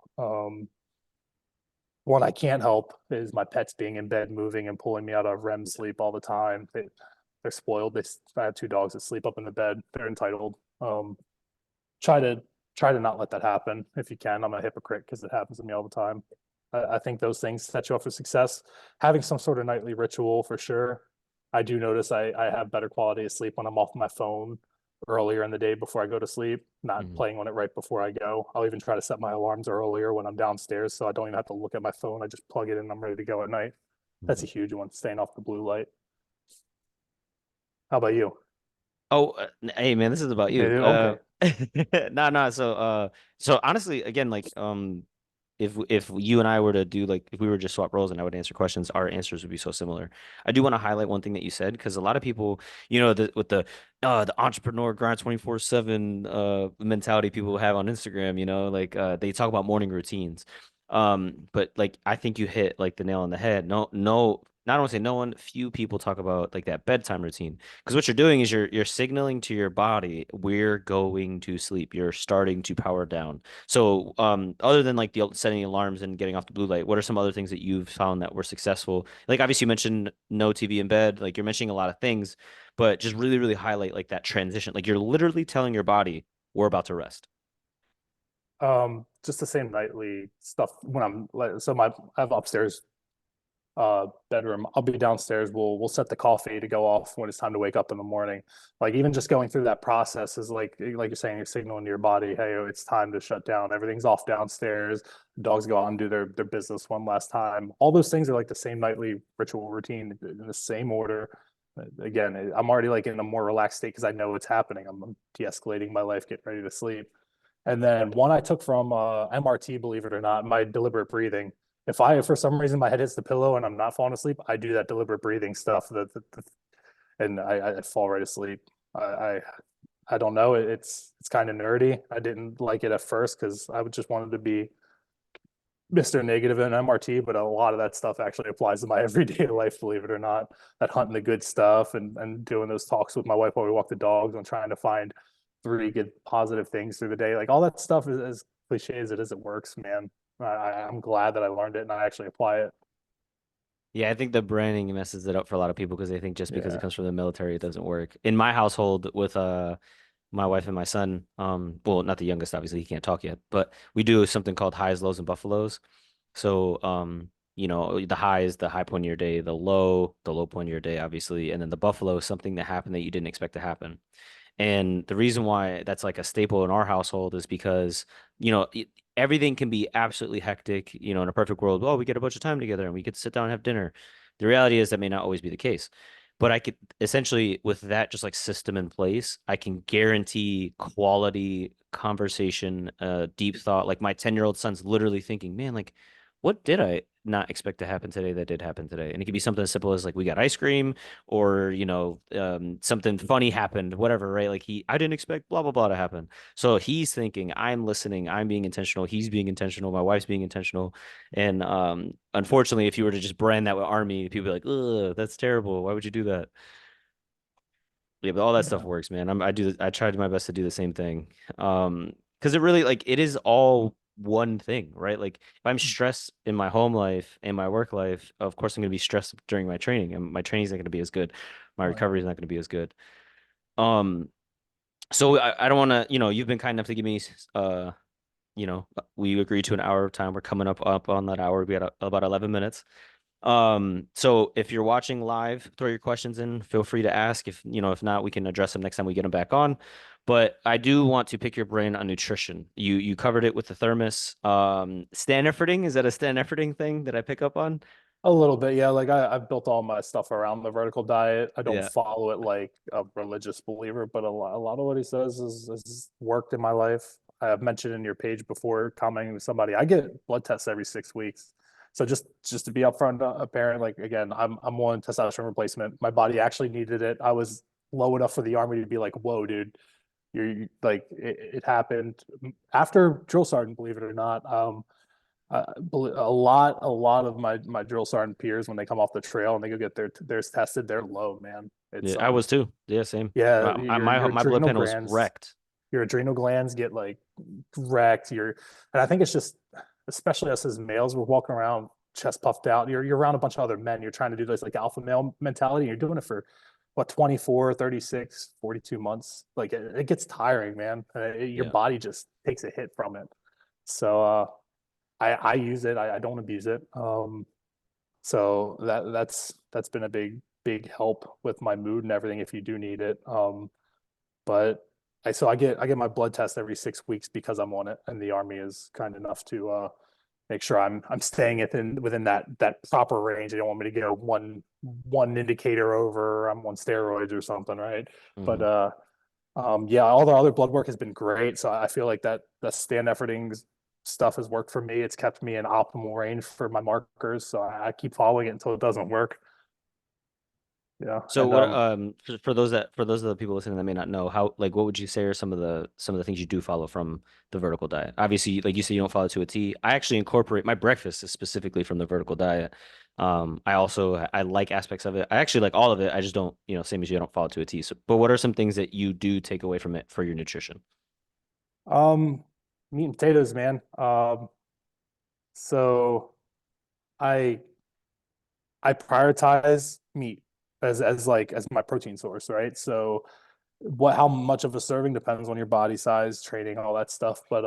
One I can't help is my pets being in bed, moving and pulling me out of REM sleep all the time. They're spoiled. I have two dogs that sleep up in the bed. They're entitled. Try to try to not let that happen if you can. I'm a hypocrite because it happens to me all the time. I think those things set you up for success. Having some sort of nightly ritual for sure. I do notice I have better quality of sleep when I'm off my phone earlier in the day before I go to sleep, not Hmm. playing on it right before I go. I'll even try to set my alarms earlier when I'm downstairs so I don't even have to look at my phone. I just plug it in and I'm ready to go at night. That's a Hmm. huge one, staying off the blue light. How about you? Oh, hey man, this is about You you. do? Okay. No. So honestly, again, like, if you and I were to do like if we were just swap roles and I would answer questions, our answers would be so similar. I do want to highlight one thing that you said because a lot of people, with the entrepreneur grind 24/7 mentality people have on Instagram, like they talk about morning routines. But like I think you hit like the nail on the head. No, no. not only say no one, few people talk about like that bedtime routine. Because what you're doing is you're signaling to your body, we're going to sleep. You're starting to power down. So, other than like the setting alarms and getting off the blue light, what are some other things that you've found that were successful? Like obviously you mentioned no TV in bed, like you're mentioning a lot of things, but just really, really highlight like that transition. Like you're literally telling your body, we're about to rest. Just the same nightly stuff when I'm like, so I have upstairs bedroom. I'll be downstairs. We'll set the coffee to go off when it's time to wake up in the morning. Like even just going through that process is like you're saying, you're signaling to your body, hey, it's time to shut down. Everything's off downstairs. Dogs go out and do their business one last time. All those things are like the same nightly ritual routine in the same order. Again, I'm already like in a more relaxed state because I know what's happening. I'm de-escalating my life, getting ready to sleep. And then one I took from MRT, believe it or not, my deliberate breathing. If I, for some reason, my head hits the pillow and I'm not falling asleep, I do that deliberate breathing stuff and I fall right asleep. I, I, I don't know. It's kind of nerdy. I didn't like it at first because I just wanted to be Mr. Negative in MRT, but a lot of that stuff actually applies to my everyday life, believe it or not. That hunting the good stuff and doing those talks with my wife while we walk the dogs and trying to find three good positive things through the day. Like all that stuff is as cliche as it is, it works, man. I'm glad that I learned it and I actually apply it. Yeah, I think the branding messes it up for a lot of people because they think just because it Yeah. comes from the military, it doesn't work. In my household with my wife and my son, well, not the youngest, obviously, he can't talk yet, but we do something called highs, lows, and buffaloes. So, the high is the high point of your day, the low point of your day, obviously, and then the buffalo is something that happened that you didn't expect to happen. And the reason why that's like a staple in our household is because, you know, it, everything can be absolutely hectic, in a perfect world. Oh, we get a bunch of time together and we get to sit down and have dinner. The reality is that may not always be the case. But I could essentially, with that just like system in place, I can guarantee quality conversation, deep thought. Like my 10-year-old son's literally thinking, man, like, what did I not expect to happen today that did happen today? And it could be something as simple as like we got ice cream or something funny happened, whatever, right? Like I didn't expect blah blah blah to happen. So he's thinking, I'm listening, I'm being intentional, he's being intentional, my wife's being intentional. And unfortunately, if you were to just brand that with army, people would be like, ugh, that's terrible, why would you do that? Yeah, but all that stuff Yeah. works, man. I try my best to do the same thing. Because it really, like, it is all one thing, right? Like if I'm stressed in my home life and my work life, of course I'm going to be stressed during my training, and my training is not going to be as good. My Oh yeah. recovery is not going to be as good. Um, so I don't want to, you've been kind enough to give me, we agreed to an hour of time. We're coming up on that hour. We got about 11 minutes. So if you're watching live, throw your questions in. Feel free to ask. If not, we can address them next time we get them back on. But I do want to pick your brain on nutrition. You covered it with the thermos. Stand efforting, is that a stand efforting thing that I pick up on? A little bit, yeah. Like I've built all my stuff around the vertical diet. I don't Yeah. follow it like a religious believer, but a lot of what he says is worked in my life. I have mentioned in your page before, commenting with somebody, I get blood tests every 6 weeks. So just to be upfront, apparent, like again, I'm on testosterone replacement. My body actually needed it. I was low enough for the army to be like, whoa, dude, you're like it happened after drill sergeant, believe it or not. A lot of my drill sergeant peers when they come off the trail and they go get theirs tested, they're low, man. Yeah, It's I was too. Yeah, same. yeah, My your my blood adrenal panel was glands, wrecked. your adrenal glands get like wrecked. And I think it's just, especially us as males, we're walking around chest puffed out. You're around a bunch of other men. You're trying to do this like alpha male mentality. You're doing it for what, 24, 36, 42 months. Like it gets tiring, man. Your Yeah. body just takes a hit from it. So I use it. I don't abuse it. So that's been a big help with my mood and everything if you do need it. But I get my blood test every 6 weeks because I'm on it, and the army is kind enough to make sure I'm staying within that proper range. They don't want me to go one indicator over. I'm on steroids or something, right? But Hmm. yeah, all the other blood work has been great. So I feel like that stand efforting stuff has worked for me. It's kept me in optimal range for my markers. So I keep following it until it doesn't work. Yeah. So And what for those of the people listening that may not know, how like what would you say are some of the things you do follow from the vertical diet? Obviously, like you said, you don't follow to a T. I actually incorporate my breakfast is specifically from the vertical diet. I also I like aspects of it. I actually like all of it. I just don't, same as you, I don't follow to a T. So, but what are some things that you do take away from it for your nutrition? Um, Meat and potatoes, man. So I I prioritize meat as my protein source, right? So what how much of a serving depends on your body size, training, all that stuff. But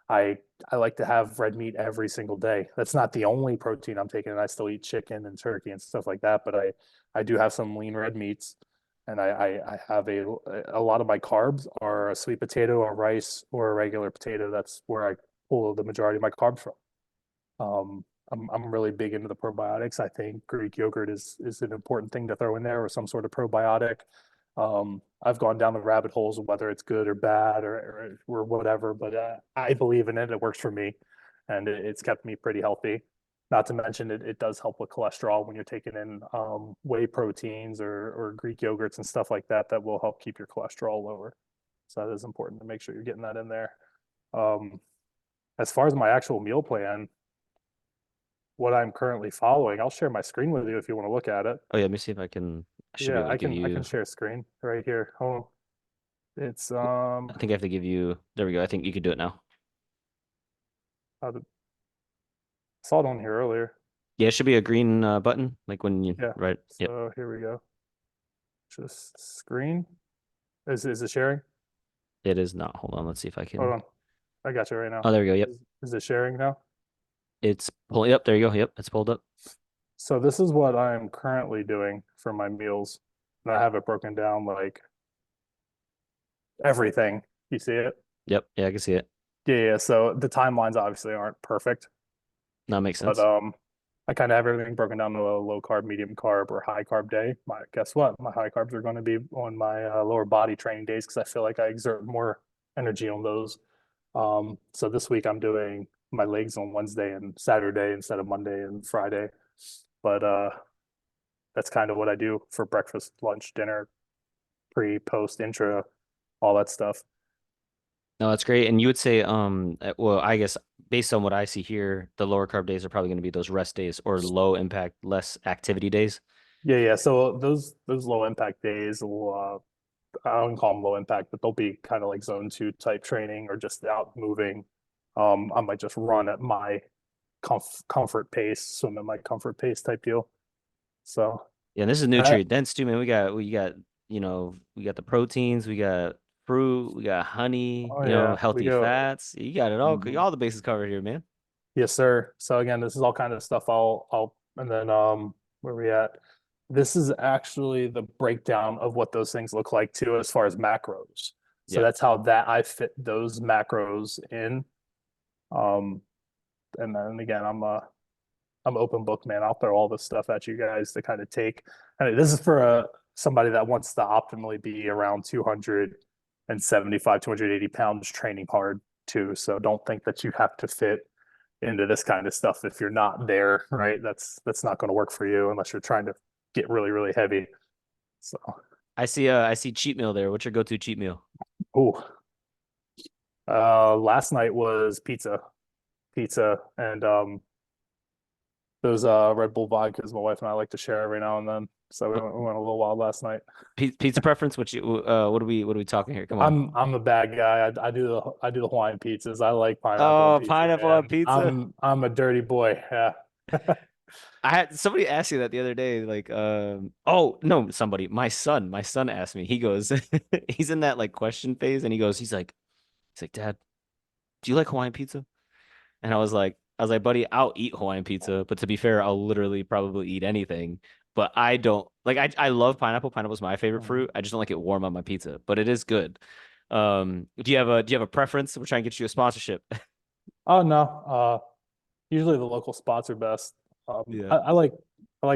I I like to have red meat every single day. That's not the only protein I'm taking, and I still eat chicken and turkey and stuff like that. But I do have some lean red meats, and I have a lot of my carbs are a sweet potato, a rice, or a regular potato. That's where I pull the majority of my carbs from. I'm really big into the probiotics. I think Greek yogurt is an important thing to throw in there, or some sort of probiotic. I've gone down the rabbit holes of whether it's good or bad or whatever, but I believe in it. It works for me, and it's kept me pretty healthy. Not to mention it does help with cholesterol when you're taking in whey proteins or Greek yogurts and stuff like that. That will help keep your cholesterol lower. So that is important to make sure you're getting that in there. Um, as far as my actual meal plan, what I'm currently following. I'll share my screen with you if you want to look at it. Oh yeah, let me see if I can. I should be Yeah, able to give I can you. share screen right here. Hold on. It's I think I have to give you. There we go. I think you can do it now. I saw it on here earlier. Yeah, it should be a green button, like when you Yeah. right. Yep, So here we go. Just screen. Is it sharing? it is not. Hold on, let's see if I Hold can. on. I got you right now. Oh, there we go. Yep, Is it sharing now? it's pulling. Yep, there you go. Yep, it's pulled up. So this is what I'm currently doing for my meals. And I have it broken down like everything. You see it? Yep, yeah, I can see it. Yeah. So the timelines obviously aren't perfect. That makes But sense. I kind of have everything broken down to a low carb, medium carb, or high carb day. My guess what? My high carbs are going to be on my lower body training days because I feel like I exert more energy on those. So this week I'm doing my legs on Wednesday and Saturday instead of Monday and Friday. But that's kind of what I do for breakfast, lunch, dinner, pre, post, intra, all that stuff. No, that's great. And you would say, well, I guess based on what I see here, the lower carb days are probably going to be those rest days or low impact, less activity days. Yeah. So those low impact days will I wouldn't call them low impact, but they'll be kind of like zone 2 type training or just out moving. I might just run at my comfort pace, swim at my comfort pace type deal. So, Yeah, and this is uh, nutrient dense too, man. We got, we got the proteins, we got fruit, we got honey, oh yeah, we healthy go. fats. You got it Mhm. all the bases covered here, man. Yes, sir. So again, this is all kind of stuff and then where we at? This is actually the breakdown of what those things look like too, as far as macros. So Yeah. that's how that I fit those macros in. Um, and then again, I'm open book, man. I'll throw all this stuff at you guys to kind of take. And this is for somebody that wants to optimally be around 275, 280 pounds training hard too. So don't think that you have to fit into this kind of stuff if you're not there, right? That's not going to work for you unless you're trying to get really, really heavy. So, I see cheat meal there. What's your go-to cheat meal? oh, last night was pizza, and those Red Bull vodkas my wife and I like to share every now and then. So we went a little wild last night. Pizza preference? What are we talking here? Come on. I'm a bad guy. I do the Hawaiian pizzas. I like pineapple on Oh, pizza, pineapple on man. pizza. I'm a dirty boy. Yeah. I had somebody ask you that the other day, like, oh no, my son asked me. He goes, he's in that like question phase, and he's like, Dad, do you like Hawaiian pizza? And I was like, buddy, I'll eat Hawaiian pizza, but to be fair, I'll literally probably eat anything. But I don't like I love pineapple. Pineapple's my favorite Mhm. fruit. I just don't like it warm on my pizza, but it is good. Do you have a preference? We're trying to get you a sponsorship. Oh no. Usually the local spots are best. Yeah. I like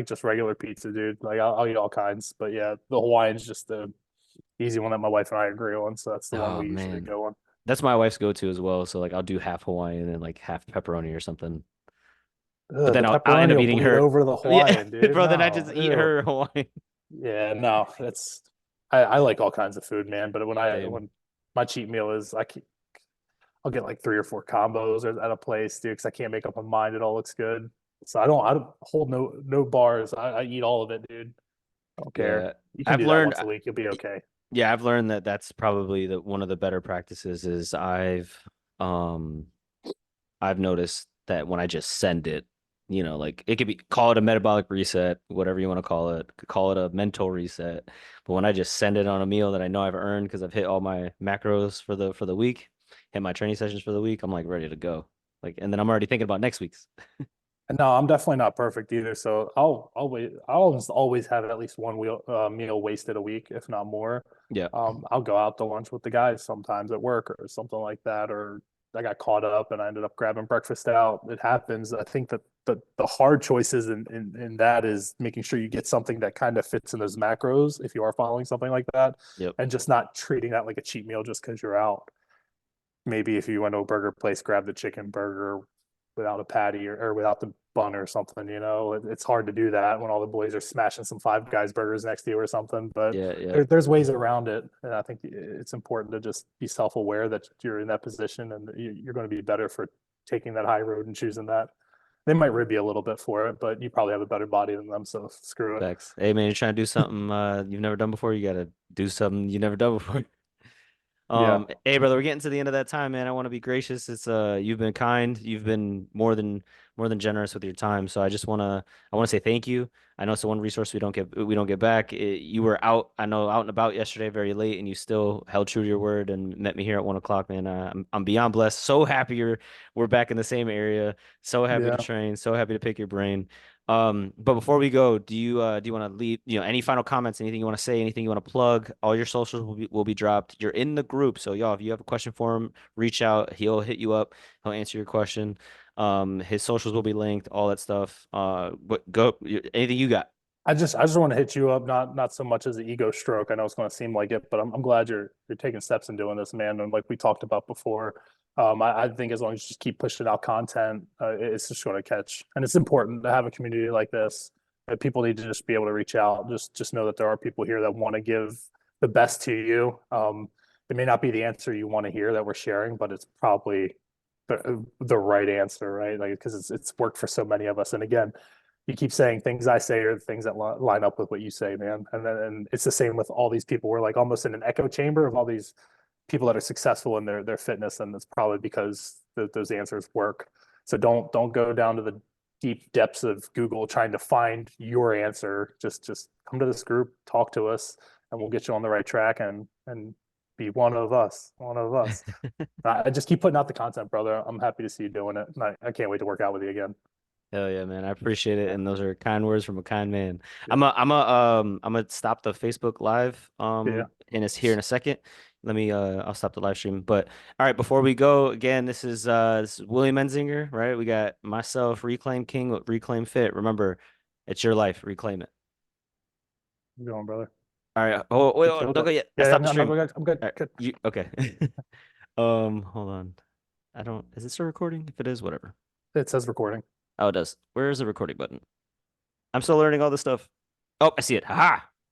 just regular pizza, dude. Like I'll eat all kinds, but yeah, the Hawaiian's just the easy one that my wife and I agree on. So that's the one Oh we usually man. go on. That's my wife's go-to as well. So like I'll do half Hawaiian and like half pepperoni or something. But Ugh, then the I'll end pepperoni up will eating bleed her. over to the Yeah, Hawaiian, dude. bro, then I just No, eat ew. her Hawaiian. Yeah, no, that's I like all kinds of food, man. But Same. when my cheat meal is I'll get like 3 or 4 combos at a place, dude, because I can't make up my mind. It all looks good. So I don't hold no bars. I eat all of it, dude. I don't care. Yeah. You can I've do that learned once a week. You'll be okay. yeah, I've learned that that's probably the one of the better practices is um I've noticed that when I just send it, like it could be call it a metabolic reset, whatever you want to call it, could call it a mental reset. But when I just send it on a meal that I know I've earned because I've hit all my macros for the week, hit my training sessions for the week, I'm like ready to go. Like, and then I'm already thinking about next week's. And no, I'm definitely not perfect either. So I'll wait. I'll always have at least one meal wasted a week, if not more. Yeah. I'll go out to lunch with the guys sometimes at work or something like that, or I got caught up and I ended up grabbing breakfast out. It happens. I think that the hard choices in that is making sure you get something that kind of fits in those macros if you are following something like that, Yep. and just not treating that like a cheat meal just because you're out. Maybe if you went to a burger place, grab the chicken burger without a patty or without the bun or something. It's hard to do that when all the boys are smashing some Five Guys burgers next to you or something. But Yeah, yeah. there's ways around it, and I think it's important to just be self-aware that you're in that position and you're going to be better for taking that high road and choosing that. They might rib you a little bit for it, but you probably have a better body than them, so screw it. Facts. Hey man, you're trying to do something you've never done before, you gotta do something you've never done before. Yeah, Hey brother, we're getting to the end of that time, man. I want to be gracious. It's you've been kind. You've been more than generous with your time. So I want to say thank you. I know it's the one resource we don't get back. You were out, I know, out and about yesterday very late, and you still held true to your word and met me here at 1 o'clock, man. I'm beyond blessed. So happy we're back in the same area. So happy to yeah. train. So happy to pick your brain. But before we go, do you want to leave, any final comments, anything you want to say, anything you want to plug? All your socials will be dropped. You're in the group, so y'all, if you have a question for him, reach out. He'll hit you up. He'll answer your question. His socials will be linked, all that stuff. But anything you got? I just want to hit you up, not so much as an ego stroke. I know it's going to seem like it, but I'm glad you're taking steps and doing this, man. And like we talked about before, I think as long as you just keep pushing out content, it's just going to catch. And it's important to have a community like this. People need to just be able to reach out. Just know that there are people here that want to give the best to you. It may not be the answer you want to hear that we're sharing, but it's probably the right answer, right? Like because it's worked for so many of us. And again, you keep saying things I say are the things that line up with what you say, man. And it's the same with all these people. We're like almost in an echo chamber of all these people that are successful in their fitness, and it's probably because those answers work. So don't go down to the deep depths of Google trying to find your answer. Just come to this group, talk to us, and we'll get you on the right track and be one of us. One of us. I just keep putting out the content, brother. I'm happy to see you doing it. And I can't wait to work out with you again. Hell yeah, man. I appreciate it. Yeah. And those are kind words from a kind man. Yeah. I'm gonna stop the Facebook live Yeah. here in a second. I'll stop the live stream. But all right, before we go, again, this is William Menzinger, right? We got myself, Reclaim King with Reclaim Fit. Remember, it's your life. Reclaim it. I'm going, brother. All right. Oh, wait, You oh, killed don't it. go yet. I Yeah, stopped the I'm not stream. good. I'm good. All right. Good. You okay. Hold on. I don't, is this a recording? If it is, whatever. It says recording. Oh, it does. Where is the recording button? I'm still learning all this stuff. Oh, I see it. Haha.